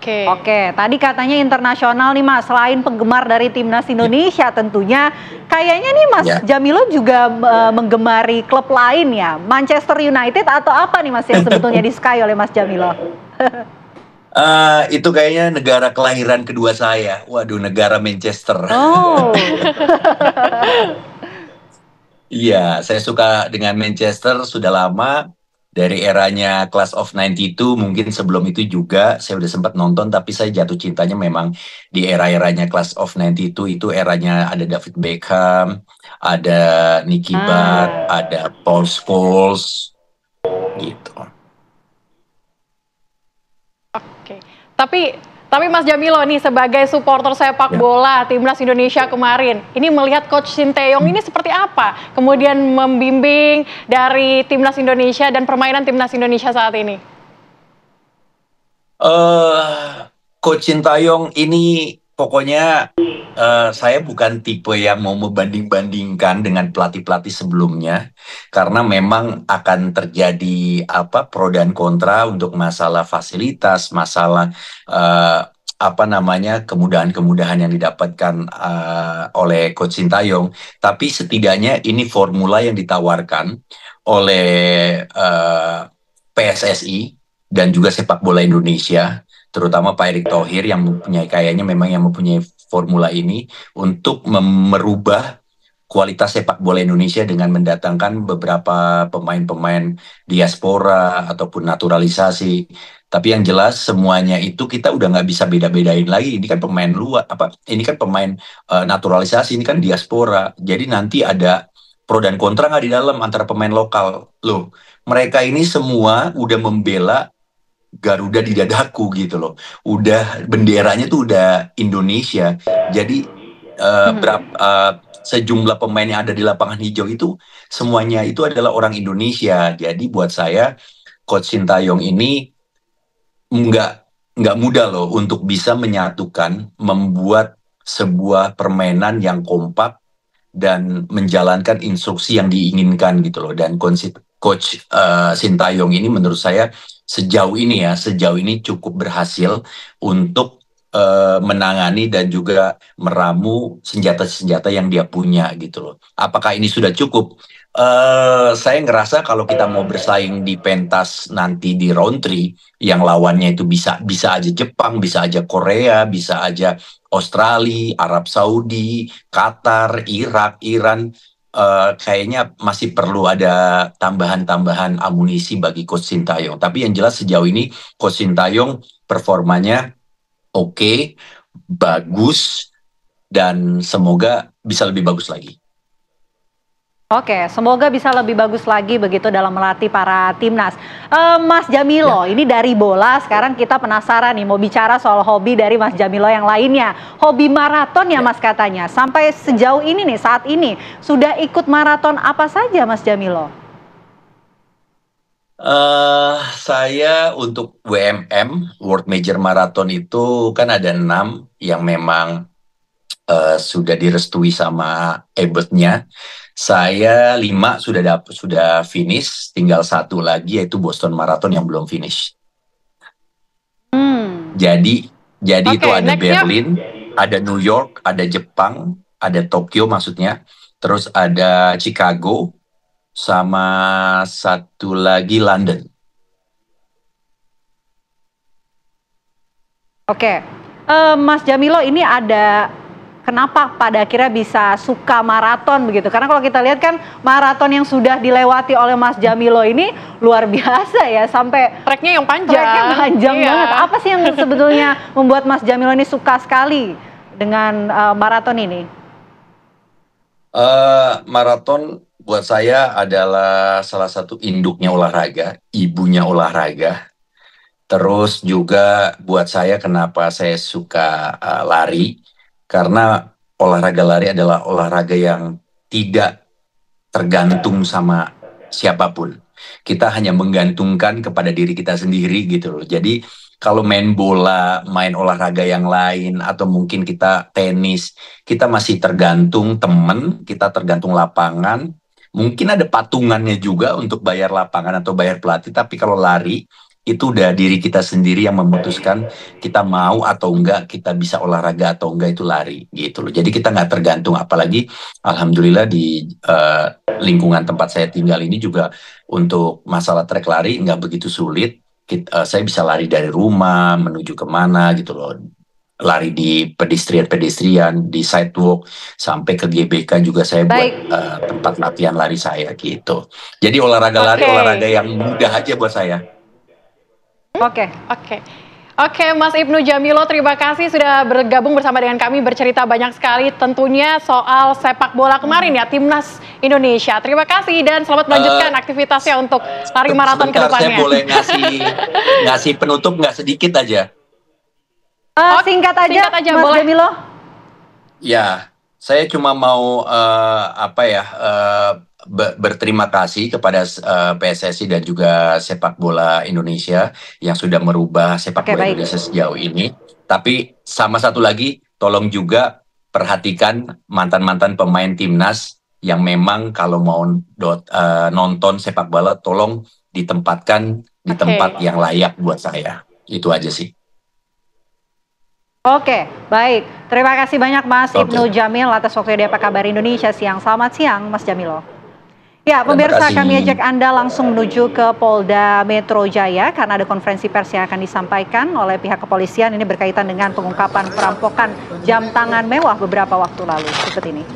Oke, tadi katanya internasional nih Mas, selain penggemar dari timnas Indonesia tentunya, kayaknya nih Mas Jamilo juga menggemari klub lain ya, Manchester United atau apa nih Mas yang sebetulnya disukai oleh Mas Jamilo? Itu kayaknya negara kelahiran kedua saya. Waduh, negara Manchester. Oh. Iya, saya suka dengan Manchester sudah lama. Dari eranya Class of 92, mungkin sebelum itu juga saya udah sempat nonton, tapi saya jatuh cintanya memang di era-eranya Class of 92, itu eranya ada David Beckham, ada Nicky Butt, ada Paul Scholes, gitu. Oke, tapi Mas Jamilo nih sebagai supporter sepak bola timnas Indonesia kemarin, ini melihat Coach Sinteyong ini seperti apa? Kemudian membimbing dari timnas Indonesia dan permainan timnas Indonesia saat ini. Coach Sinteyong ini pokoknya saya bukan tipe yang mau membanding-bandingkan dengan pelatih-pelatih sebelumnya, karena memang akan terjadi pro dan kontra untuk masalah fasilitas, masalah kemudahan-kemudahan yang didapatkan oleh Coach Sinteyong. Tapi setidaknya ini formula yang ditawarkan oleh PSSI dan juga sepak bola Indonesia, terutama Pak Erick Thohir yang mempunyai formula ini untuk merubah kualitas sepak bola Indonesia dengan mendatangkan beberapa pemain-pemain diaspora ataupun naturalisasi. Tapi yang jelas semuanya itu kita udah nggak bisa beda-bedain lagi. Ini kan pemain luar, ini kan pemain naturalisasi, ini kan diaspora. Jadi nanti ada pro dan kontra nggak di dalam antara pemain lokal. Loh, mereka ini semua udah membela Garuda di dadaku gitu loh. Udah benderanya tuh udah Indonesia. Jadi sejumlah pemain yang ada di lapangan hijau itu semuanya itu adalah orang Indonesia. Jadi buat saya Coach Sinteyong ini nggak mudah loh untuk bisa menyatukan, membuat sebuah permainan yang kompak dan menjalankan instruksi yang diinginkan gitu loh. Dan Coach Sinteyong ini menurut saya sejauh ini cukup berhasil untuk menangani dan juga meramu senjata-senjata yang dia punya gitu loh. Apakah ini sudah cukup? Saya ngerasa kalau kita mau bersaing di pentas nanti di round 3, yang lawannya itu bisa aja Jepang, bisa aja Korea, bisa aja Australia, Arab Saudi, Qatar, Irak, Iran. Kayaknya masih perlu ada tambahan-tambahan amunisi bagi Coach Sinteyong. Tapi yang jelas sejauh ini Coach Sinteyong performanya oke, bagus, dan semoga bisa lebih bagus lagi. Oke, semoga bisa lebih bagus lagi begitu dalam melatih para timnas. Mas Jamilo, ini dari bola, sekarang kita penasaran nih mau bicara soal hobi dari Mas Jamilo yang lainnya. Hobi maraton ya Mas katanya, sampai sejauh ini nih, saat ini, sudah ikut maraton apa saja Mas Jamilo? Saya untuk WMM, World Major Marathon itu kan ada 6 yang memang sudah direstui sama EBOT-nya. Saya 5 sudah finish, tinggal 1 lagi yaitu Boston Marathon yang belum finish. Jadi itu ada Berlin, ada New York, ada Jepang, ada Tokyo maksudnya, terus ada Chicago, sama 1 lagi London. Oke, Mas Jamilo, ini ada kenapa pada akhirnya bisa suka maraton begitu? Karena kalau kita lihat kan maraton yang sudah dilewati oleh Mas Jamilo ini luar biasa ya, sampai treknya yang panjang. Treknya panjang banget. Apa sih yang sebetulnya membuat Mas Jamilo ini suka sekali dengan maraton ini? Maraton buat saya adalah salah satu induknya olahraga, ibunya olahraga. Terus juga buat saya kenapa saya suka lari, karena olahraga lari adalah olahraga yang tidak tergantung sama siapapun. Kita hanya menggantungkan kepada diri kita sendiri gitu loh. Jadi kalau main bola, main olahraga yang lain, atau mungkin kita tenis, kita masih tergantung teman, kita tergantung lapangan. Mungkin ada patungannya juga untuk bayar lapangan atau bayar pelatih, tapi kalau lari, itu udah diri kita sendiri yang memutuskan kita mau atau enggak, kita bisa olahraga atau enggak, itu lari gitu loh. Jadi kita nggak tergantung, apalagi alhamdulillah di lingkungan tempat saya tinggal ini juga untuk masalah trek lari nggak begitu sulit. Saya bisa lari dari rumah menuju kemana gitu loh, lari di pedestrian, di sidewalk, sampai ke GBK juga saya buat tempat latihan lari saya gitu. Jadi olahraga lari olahraga yang mudah aja buat saya. Oke, Mas Ibnu Jamilo, terima kasih sudah bergabung bersama dengan kami, bercerita banyak sekali tentunya soal sepak bola kemarin ya, Timnas Indonesia. Terima kasih dan selamat melanjutkan aktivitasnya untuk lari maraton ke depannya. Saya boleh ngasih penutup nggak sedikit aja? Singkat aja, Mas boleh. Jamilo. Ya, saya cuma mau berterima kasih kepada PSSI dan juga sepak bola Indonesia yang sudah merubah sepak bola Indonesia sejauh ini. Tapi sama satu lagi, tolong juga perhatikan mantan-mantan pemain timnas yang memang kalau mau nonton sepak bola, tolong ditempatkan di tempat yang layak buat saya. Itu aja sih. Oke, baik. Terima kasih banyak Mas Ibnu Jamil atas waktu di Apa Kabar Indonesia siang. Selamat siang, Mas Jamilo. Ya, pemirsa, kami ajak Anda langsung menuju ke Polda Metro Jaya karena ada konferensi pers yang akan disampaikan oleh pihak kepolisian. Ini berkaitan dengan pengungkapan perampokan jam tangan mewah beberapa waktu lalu. Seperti ini.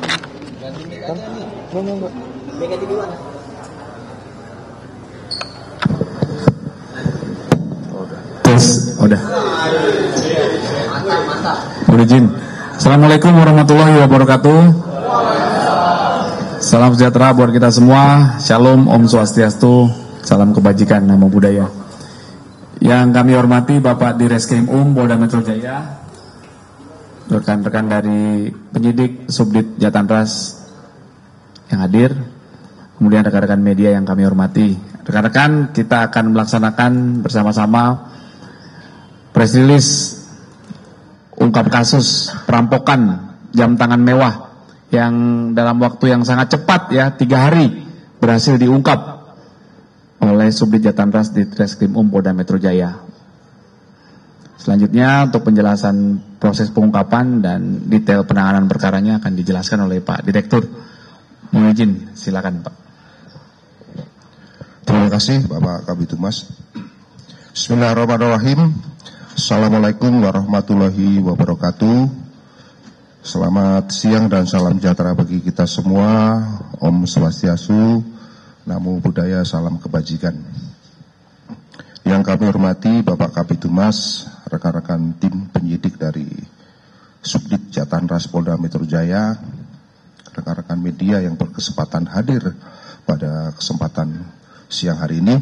Udah izin. Assalamualaikum warahmatullahi wabarakatuh. Salam sejahtera buat kita semua. Shalom, Om Swastiastu, salam kebajikan, namo buddhaya. Yang kami hormati Bapak Direskrim Polda Metro Jaya, rekan-rekan dari penyidik Subdit Jatanras yang hadir, kemudian rekan-rekan media yang kami hormati. Rekan-rekan, kita akan melaksanakan bersama-sama press release ungkap kasus perampokan jam tangan mewah yang dalam waktu yang sangat cepat ya, 3 hari berhasil diungkap oleh Subdit Jatanras di Treskrim Polda Metro Jaya. Selanjutnya untuk penjelasan proses pengungkapan dan detail penanganan perkaranya akan dijelaskan oleh Pak Direktur. Mohon izin, silakan Pak. Terima kasih Bapak Kabitumas. Bismillahirrahmanirrahim. Assalamualaikum warahmatullahi wabarakatuh. Selamat siang dan salam sejahtera bagi kita semua. Om Swastiastu, namo buddhaya, salam kebajikan. Yang kami hormati Bapak Kabitumas, rekan-rekan tim penyidik dari Subdit Jatanras Polda Metro Jaya, rekan-rekan media yang berkesempatan hadir pada kesempatan siang hari ini.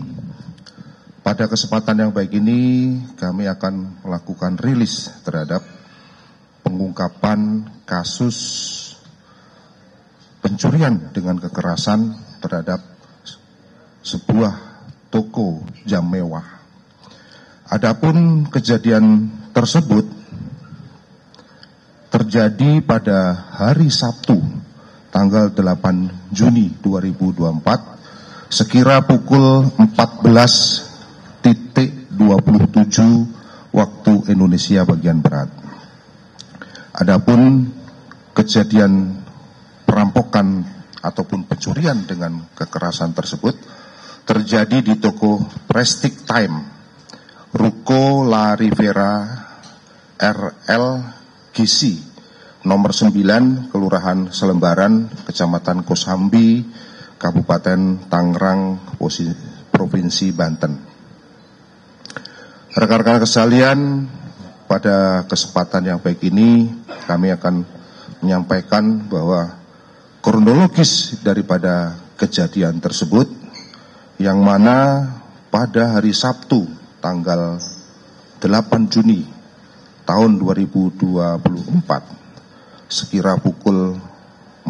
Pada kesempatan yang baik ini, kami akan melakukan rilis terhadap pengungkapan kasus pencurian dengan kekerasan terhadap sebuah toko jam mewah. Adapun kejadian tersebut terjadi pada hari Sabtu tanggal 8 Juni 2024 sekira pukul 14.27 waktu Indonesia bagian barat. Adapun kejadian perampokan ataupun pencurian dengan kekerasan tersebut terjadi di toko Prestige Time, Ruko La Rivera RLGC, nomor 9, Kelurahan Selembaran, Kecamatan Kosambi, Kabupaten Tangerang, Provinsi Banten. Rekan-rekan sekalian, pada kesempatan yang baik ini kami akan menyampaikan bahwa kronologis daripada kejadian tersebut yang mana pada hari Sabtu tanggal 8 Juni tahun 2024 sekira pukul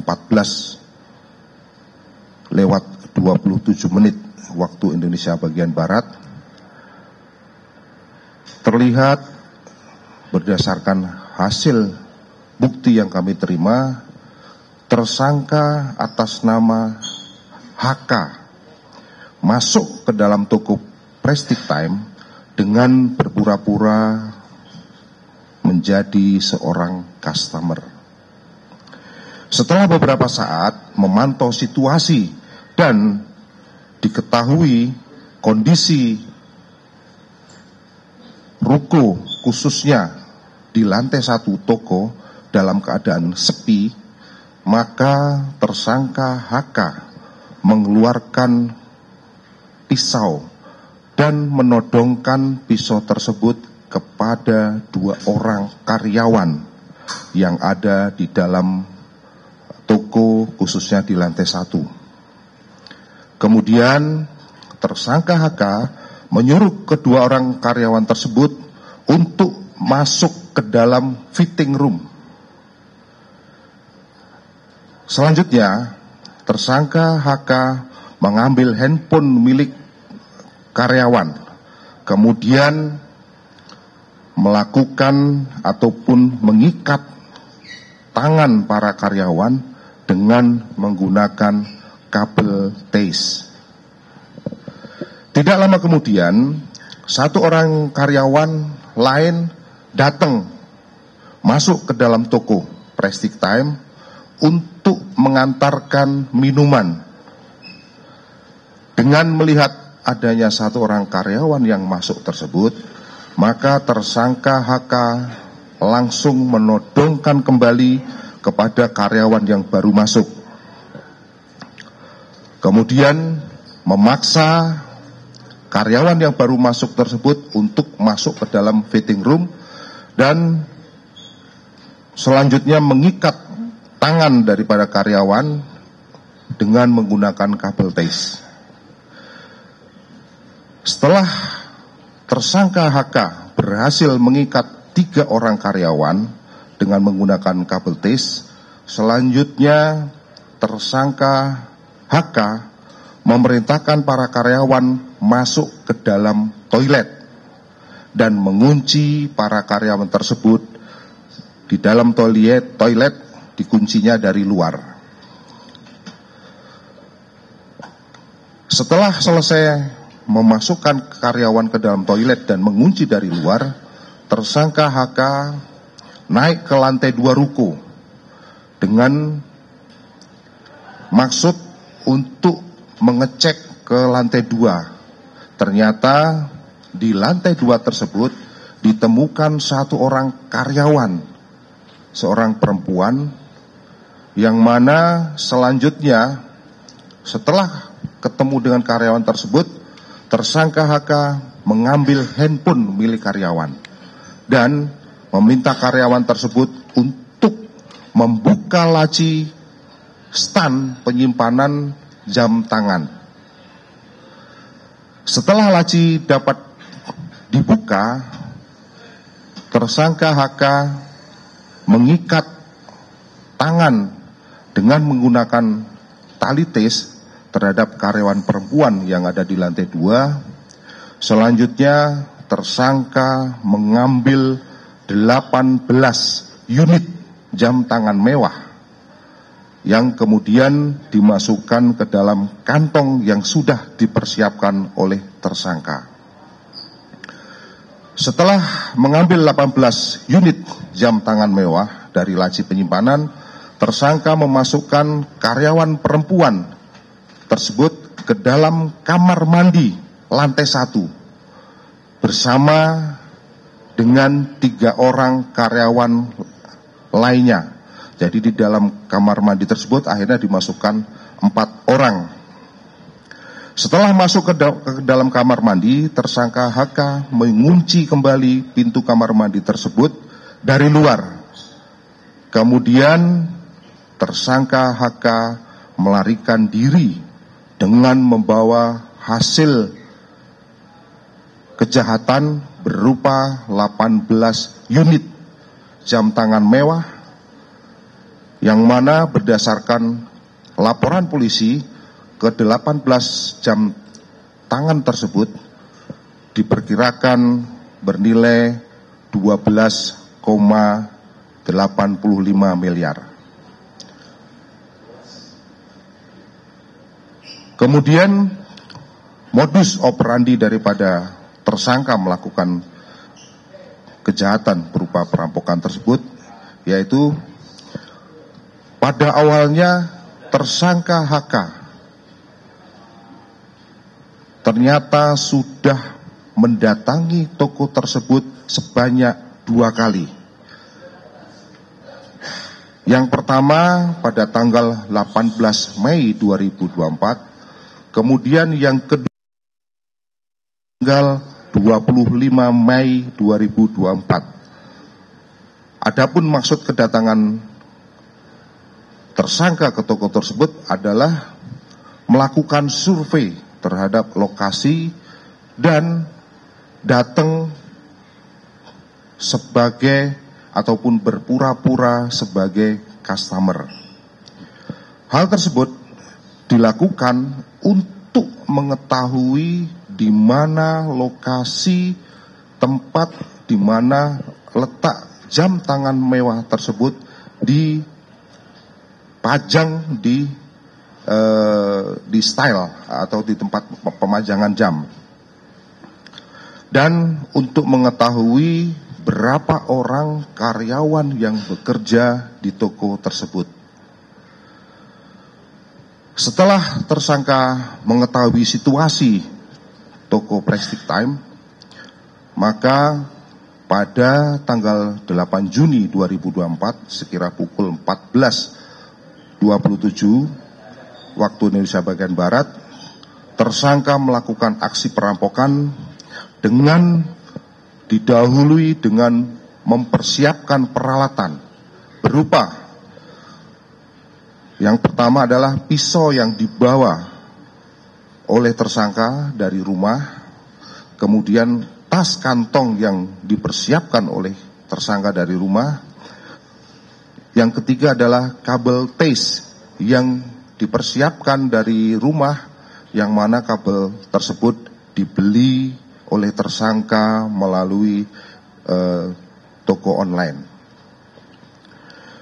14:27 waktu Indonesia bagian barat terlihat berdasarkan hasil bukti yang kami terima, tersangka atas nama HK masuk ke dalam toko Prestige Time dengan berpura-pura menjadi seorang customer. Setelah beberapa saat memantau situasi dan diketahui kondisi ruko khususnya di lantai 1 toko dalam keadaan sepi, maka tersangka HK mengeluarkan pisau dan menodongkan pisau tersebut kepada 2 orang karyawan yang ada di dalam toko khususnya di lantai 1. Kemudian tersangka HK menyuruh kedua orang karyawan tersebut untuk masuk ke dalam fitting room. Selanjutnya, tersangka HK mengambil handphone milik karyawan, kemudian melakukan ataupun mengikat tangan para karyawan dengan menggunakan kabel TASE. Tidak lama kemudian, satu orang karyawan lain datang masuk ke dalam toko Prestige Time untuk mengantarkan minuman. Dengan melihat adanya satu orang karyawan yang masuk tersebut, maka tersangka HK langsung menodongkan kembali kepada karyawan yang baru masuk. Kemudian memaksa karyawan yang baru masuk tersebut untuk masuk ke dalam fitting room dan selanjutnya mengikat tangan daripada karyawan dengan menggunakan kabel TASE. Setelah tersangka HK berhasil mengikat 3 orang karyawan dengan menggunakan kabel TASE, selanjutnya tersangka HK memerintahkan para karyawan masuk ke dalam toilet dan mengunci para karyawan tersebut di dalam toilet dikuncinya dari luar. Setelah selesai memasukkan karyawan ke dalam toilet dan mengunci dari luar, tersangka HK naik ke lantai 2 ruko dengan maksud untuk mengecek ke lantai 2. Ternyata di lantai 2 tersebut ditemukan satu orang karyawan, seorang perempuan, yang mana selanjutnya setelah ketemu dengan karyawan tersebut, tersangka HK mengambil handphone milik karyawan dan meminta karyawan tersebut untuk membuka laci stand penyimpanan jam tangan. Setelah laci dapat dibuka, tersangka HK mengikat tangan dengan menggunakan tali TASE terhadap karyawan perempuan yang ada di lantai 2. Selanjutnya tersangka mengambil 18 unit jam tangan mewah yang kemudian dimasukkan ke dalam kantong yang sudah dipersiapkan oleh tersangka. Setelah mengambil 18 unit jam tangan mewah dari laci penyimpanan, tersangka memasukkan karyawan perempuan tersebut ke dalam kamar mandi lantai 1 bersama dengan 3 orang karyawan lainnya. Jadi di dalam kamar mandi tersebut akhirnya dimasukkan 4 orang. Setelah masuk ke dalam kamar mandi, tersangka HK mengunci kembali pintu kamar mandi tersebut dari luar. Kemudian tersangka HK melarikan diri dengan membawa hasil kejahatan berupa 18 unit jam tangan mewah, yang mana berdasarkan laporan polisi ke 18 jam tangan tersebut diperkirakan bernilai 12,85 miliar. Kemudian modus operandi daripada tersangka melakukan kejahatan berupa perampokan tersebut, yaitu pada awalnya tersangka HK ternyata sudah mendatangi toko tersebut sebanyak 2 kali. Yang pertama pada tanggal 18 Mei 2024, kemudian yang kedua tanggal 25 Mei 2024. Adapun maksud kedatangan tersangka ke toko tersebut adalah melakukan survei terhadap lokasi dan datang sebagai ataupun berpura-pura sebagai customer. Hal tersebut dilakukan untuk mengetahui di mana lokasi tempat di mana letak jam tangan mewah tersebut dipajang di style atau di tempat pemajangan jam, dan untuk mengetahui berapa orang karyawan yang bekerja di toko tersebut. Setelah tersangka mengetahui situasi toko Prestige Time, maka pada tanggal 8 Juni 2024 sekira pukul 14.27 waktu Indonesia bagian Barat, tersangka melakukan aksi perampokan dengan didahului dengan mempersiapkan peralatan berupa yang pertama adalah pisau yang dibawa oleh tersangka dari rumah, kemudian tas kantong yang dipersiapkan oleh tersangka dari rumah, yang ketiga adalah kabel TASE yang dipersiapkan dari rumah, yang mana kabel tersebut dibeli oleh tersangka melalui toko online.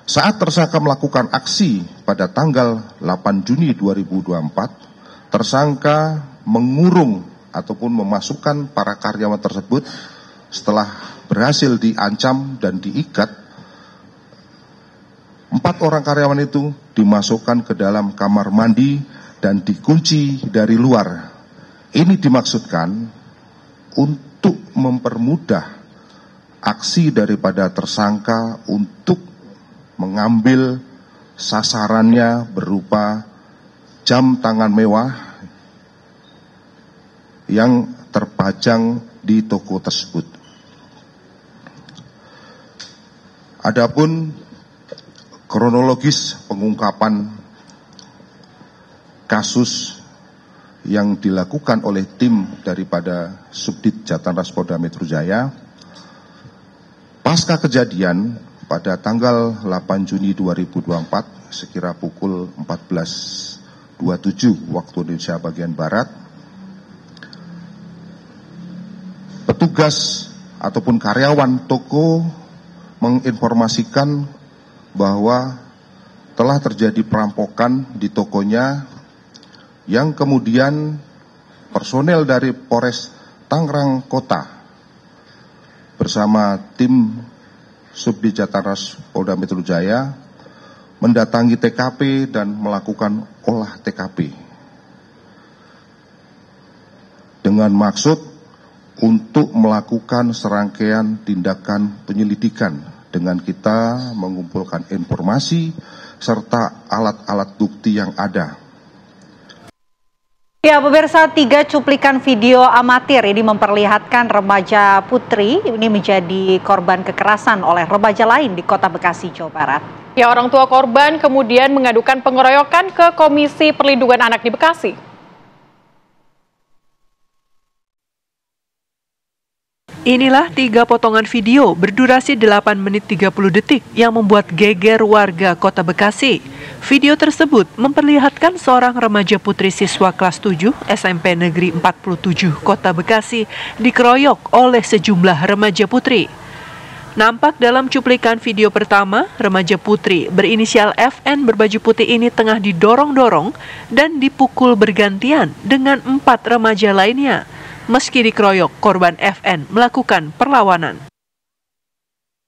Saat tersangka melakukan aksi pada tanggal 8 Juni 2024, tersangka mengurung ataupun memasukkan para karyawan tersebut setelah berhasil diancam dan diikat. 4 orang karyawan itu dimasukkan ke dalam kamar mandi dan dikunci dari luar. Ini dimaksudkan untuk mempermudah aksi daripada tersangka untuk mengambil sasarannya berupa jam tangan mewah yang terpajang di toko tersebut. Adapun kronologis pengungkapan kasus yang dilakukan oleh tim daripada Subdit Jatan Polda Metro Jaya pasca kejadian pada tanggal 8 Juni 2024 sekira pukul 14 27 waktu Indonesia bagian Barat, petugas ataupun karyawan toko menginformasikan bahwa telah terjadi perampokan di tokonya, yang kemudian personel dari Polres Tangerang Kota bersama tim Subdit Jataras Polda Metro Jaya mendatangi TKP dan melakukan olah TKP dengan maksud untuk melakukan serangkaian tindakan penyelidikan dengan kita mengumpulkan informasi serta alat-alat bukti yang ada. Ya, pemirsa, 3 cuplikan video amatir ini memperlihatkan remaja putri ini menjadi korban kekerasan oleh remaja lain di Kota Bekasi, Jawa Barat. Ya, orang tua korban kemudian mengadukan pengeroyokan ke Komisi Perlindungan Anak di Bekasi. Inilah 3 potongan video berdurasi 8 menit 30 detik yang membuat geger warga Kota Bekasi. Video tersebut memperlihatkan seorang remaja putri siswa kelas 7 SMP Negeri 47 Kota Bekasi dikeroyok oleh sejumlah remaja putri. Nampak dalam cuplikan video pertama, remaja putri berinisial FN berbaju putih ini tengah didorong-dorong dan dipukul bergantian dengan 4 remaja lainnya. Meski dikeroyok, korban FN melakukan perlawanan.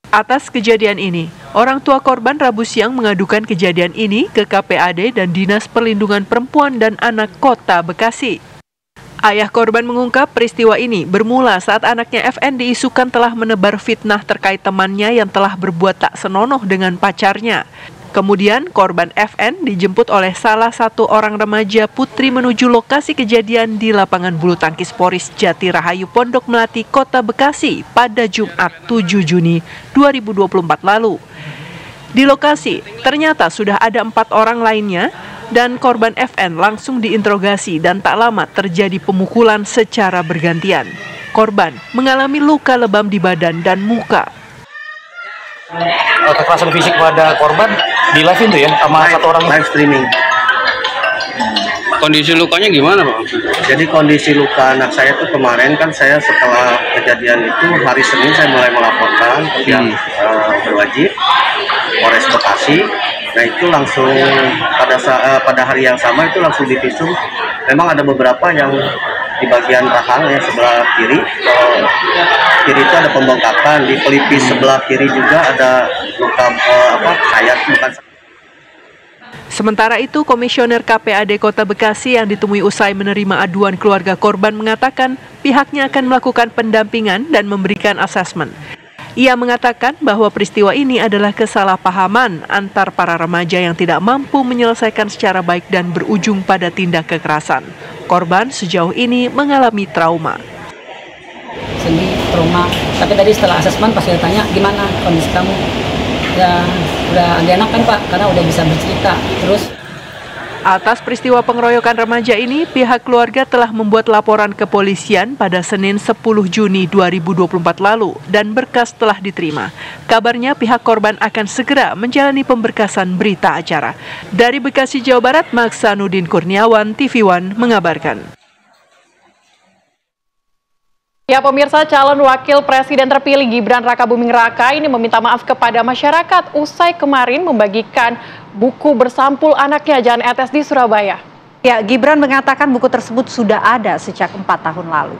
Atas kejadian ini, orang tua korban Rabu siang mengadukan kejadian ini ke KPAD dan Dinas Perlindungan Perempuan dan Anak Kota Bekasi. Ayah korban mengungkap peristiwa ini bermula saat anaknya FN diisukan telah menebar fitnah terkait temannya yang telah berbuat tak senonoh dengan pacarnya. Kemudian korban FN dijemput oleh salah satu orang remaja putri menuju lokasi kejadian di lapangan bulu tangkis Poris Jati Rahayu Pondok Melati, Kota Bekasi pada Jumat 7 Juni 2024 lalu. Di lokasi ternyata sudah ada 4 orang lainnya dan korban FN langsung diinterogasi dan tak lama terjadi pemukulan secara bergantian. Korban mengalami luka lebam di badan dan muka. Kekerasan fisik pada korban di live itu ya sama satu orang live streaming. Kondisi lukanya gimana, Pak? Jadi kondisi luka anak saya itu kemarin kan saya setelah kejadian itu hari Senin saya mulai melaporkan ke yang berwajib Polres Bekasi. Nah itu langsung pada hari yang sama itu langsung divisum. Memang ada beberapa yang di bagian rahang yang sebelah kiri. Kalau kiri itu ada pembengkakan, di pelipis sebelah kiri juga ada luka sayat bukan. Sementara itu, Komisioner KPAD Kota Bekasi yang ditemui usai menerima aduan keluarga korban mengatakan pihaknya akan melakukan pendampingan dan memberikan asesmen. Ia mengatakan bahwa peristiwa ini adalah kesalahpahaman antar para remaja yang tidak mampu menyelesaikan secara baik dan berujung pada tindak kekerasan. Korban sejauh ini mengalami trauma. Sedih, trauma. Tapi tadi setelah asesmen pas saya tanya gimana kondisi kamu? Ya udah agak enak kan Pak, karena udah bisa bercerita. Terus atas peristiwa pengeroyokan remaja ini, pihak keluarga telah membuat laporan ke kepolisian pada Senin 10 Juni 2024 lalu dan berkas telah diterima. Kabarnya pihak korban akan segera menjalani pemberkasan berita acara. Dari Bekasi, Jawa Barat, Maksanudin Kurniawan, TV One mengabarkan. Ya, pemirsa, calon wakil presiden terpilih Gibran Rakabuming Raka ini meminta maaf kepada masyarakat usai kemarin membagikan buku bersampul anaknya Jan Etes di Surabaya. Ya, Gibran mengatakan buku tersebut sudah ada sejak 4 tahun lalu.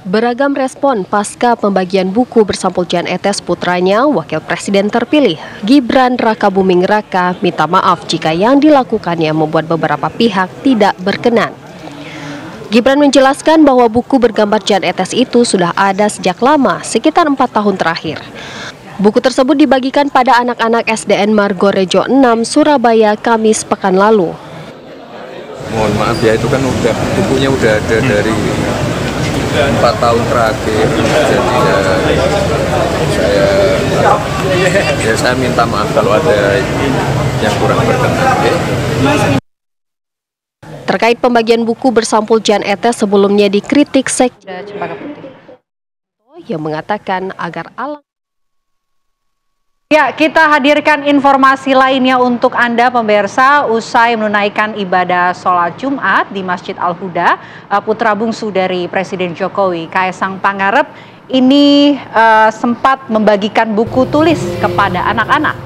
Beragam respon pasca pembagian buku bersampul Jan Etes putranya, wakil presiden terpilih Gibran Rakabuming Raka minta maaf jika yang dilakukannya membuat beberapa pihak tidak berkenan. Gibran menjelaskan bahwa buku bergambar Jan Etes itu sudah ada sejak lama, sekitar 4 tahun terakhir. Buku tersebut dibagikan pada anak-anak SDN Margorejo 6, Surabaya, Kamis pekan lalu. Mohon maaf ya, itu kan bukunya udah ada dari 4 tahun terakhir. Jadi saya minta maaf kalau ada yang kurang berkenan. Okay? Terkait pembagian buku bersampul Jan Etes sebelumnya dikritik Sekda Cempaka Putih yang mengatakan agar alang Ya, kita hadirkan informasi lainnya untuk Anda pemirsa. Usai menunaikan ibadah sholat Jumat di Masjid Al-Huda, putra bungsu dari Presiden Jokowi, Kaesang Pangarep, ini sempat membagikan buku tulis kepada anak-anak.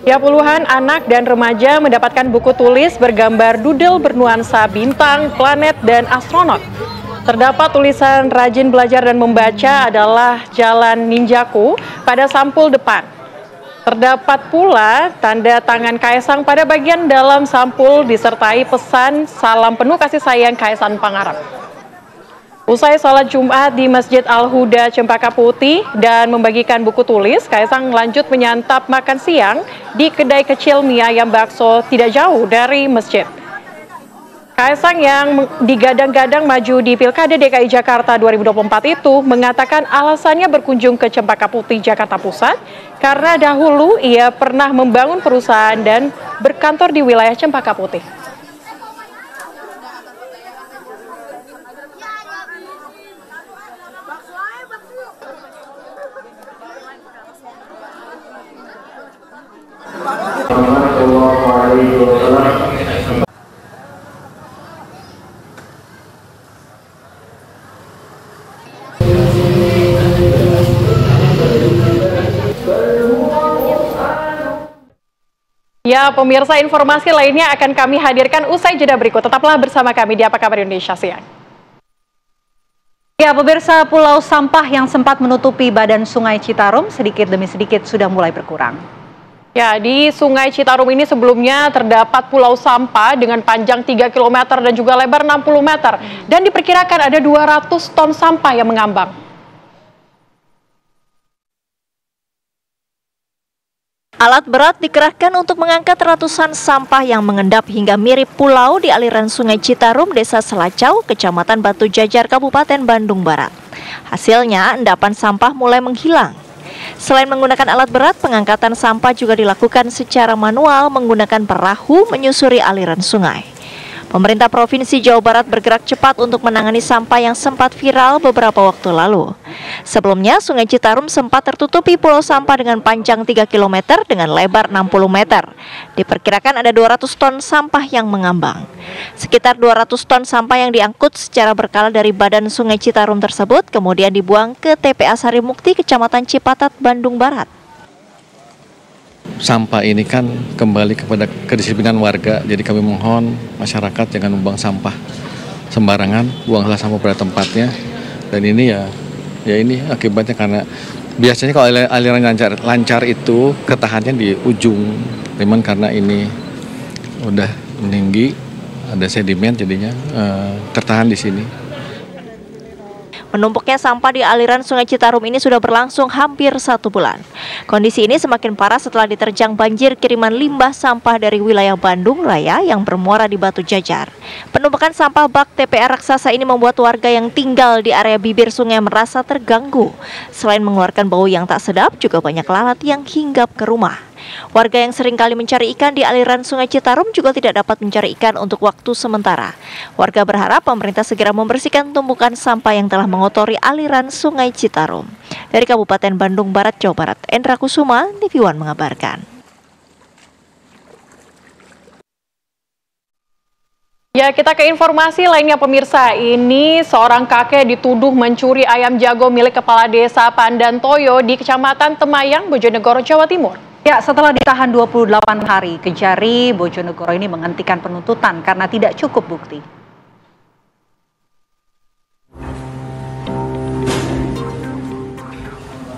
Ya, puluhan anak dan remaja mendapatkan buku tulis bergambar doodle bernuansa bintang, planet, dan astronot. Terdapat tulisan rajin belajar dan membaca adalah jalan ninjaku pada sampul depan. Terdapat pula tanda tangan Kaesang pada bagian dalam sampul disertai pesan salam penuh kasih sayang Kaesang Pangarep. Usai sholat Jumat di Masjid Al-Huda Cempaka Putih dan membagikan buku tulis, Kaesang lanjut menyantap makan siang di kedai kecil mie ayam bakso tidak jauh dari masjid. Kaesang yang digadang-gadang maju di Pilkada DKI Jakarta 2024 itu mengatakan alasannya berkunjung ke Cempaka Putih, Jakarta Pusat karena dahulu ia pernah membangun perusahaan dan berkantor di wilayah Cempaka Putih. Ya, pemirsa, informasi lainnya akan kami hadirkan usai jeda berikut. Tetaplah bersama kami di Apa Kabar Indonesia Siang. Ya, pemirsa, pulau sampah yang sempat menutupi badan Sungai Citarum sedikit demi sedikit sudah mulai berkurang. Ya, di Sungai Citarum ini sebelumnya terdapat pulau sampah dengan panjang 3 km dan juga lebar 60 meter. Dan diperkirakan ada 200 ton sampah yang mengambang. Alat berat dikerahkan untuk mengangkat ratusan sampah yang mengendap hingga mirip pulau di aliran Sungai Citarum, Desa Selacau, Kecamatan Batu Jajar, Kabupaten Bandung Barat. Hasilnya, endapan sampah mulai menghilang. Selain menggunakan alat berat, pengangkatan sampah juga dilakukan secara manual menggunakan perahu menyusuri aliran sungai. Pemerintah Provinsi Jawa Barat bergerak cepat untuk menangani sampah yang sempat viral beberapa waktu lalu. Sebelumnya, Sungai Citarum sempat tertutupi pulau sampah dengan panjang 3 km dengan lebar 60 meter. Diperkirakan ada 200 ton sampah yang mengambang. Sekitar 200 ton sampah yang diangkut secara berkala dari badan Sungai Citarum tersebut kemudian dibuang ke TPA Sarimukti, Kecamatan Cipatat, Bandung Barat. Sampah ini kan kembali kepada kedisiplinan warga, jadi kami mohon masyarakat jangan membuang sampah sembarangan, buanglah sampah pada tempatnya. Dan ini ya ini akibatnya karena biasanya kalau aliran lancar itu ketahannya di ujung, cuman karena ini udah meninggi, ada sedimen jadinya tertahan di sini. Menumpuknya sampah di aliran Sungai Citarum ini sudah berlangsung hampir 1 bulan. Kondisi ini semakin parah setelah diterjang banjir kiriman limbah sampah dari wilayah Bandung Raya yang bermuara di Batu Jajar. Penumpukan sampah bak TPA raksasa ini membuat warga yang tinggal di area bibir sungai merasa terganggu. Selain mengeluarkan bau yang tak sedap, juga banyak lalat yang hinggap ke rumah. Warga yang sering kali mencari ikan di aliran Sungai Citarum juga tidak dapat mencari ikan untuk waktu sementara. Warga berharap pemerintah segera membersihkan tumpukan sampah yang telah mengotori aliran Sungai Citarum. Dari Kabupaten Bandung Barat, Jawa Barat, Endra Kusuma, TV One mengabarkan. Ya, kita ke informasi lainnya pemirsa. Ini seorang kakek dituduh mencuri ayam jago milik Kepala Desa Pandantoyo di Kecamatan Temayang, Bojonegoro, Jawa Timur. Ya, setelah ditahan 28 hari, Kejari Bojonegoro ini menghentikan penuntutan karena tidak cukup bukti.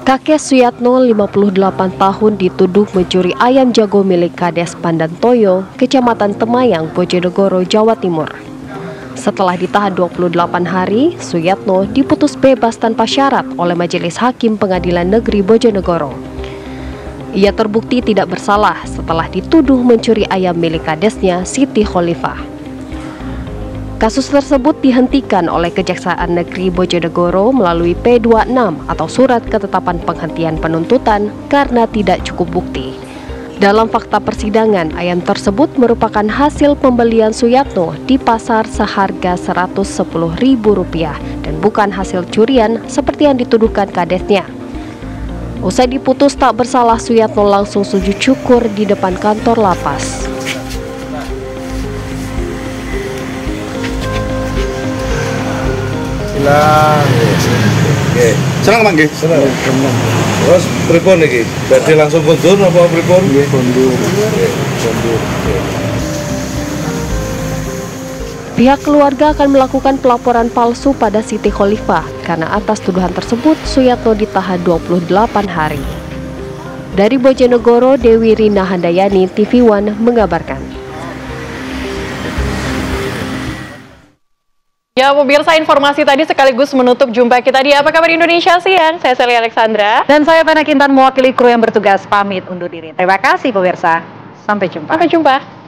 Kakek Suyatno, 58 tahun, dituduh mencuri ayam jago milik Kades Pandantoyo, Kecamatan Temayang, Bojonegoro, Jawa Timur. Setelah ditahan 28 hari, Suyatno diputus bebas tanpa syarat oleh Majelis Hakim Pengadilan Negeri Bojonegoro. Ia terbukti tidak bersalah setelah dituduh mencuri ayam milik kadesnya, Siti Khalifah. Kasus tersebut dihentikan oleh Kejaksaan Negeri Bojonegoro melalui P26 atau Surat Ketetapan Penghentian Penuntutan karena tidak cukup bukti. Dalam fakta persidangan, ayam tersebut merupakan hasil pembelian Suyatno di pasar seharga Rp110.000 dan bukan hasil curian seperti yang dituduhkan kadesnya. Usai diputus tak bersalah, Suyatno langsung sujud syukur di depan kantor lapas. Silang. Oke. Senang Mang nggih? Senang. Terus pripun iki? Badhe langsung kondur apa pripun? Nggih, kondur. Kondur. Pihak keluarga akan melakukan pelaporan palsu pada Siti Khalifah karena atas tuduhan tersebut Suyatno ditahan 28 hari. Dari Bojonegoro, Dewi Rina Handayani, TV One mengabarkan. Ya pemirsa, informasi tadi sekaligus menutup jumpa kita di Apa Kabar Indonesia Siang. Saya Sally Alexandra. Dan saya Fena Kintan mewakili kru yang bertugas pamit undur diri. Terima kasih pemirsa. Sampai jumpa. Sampai jumpa.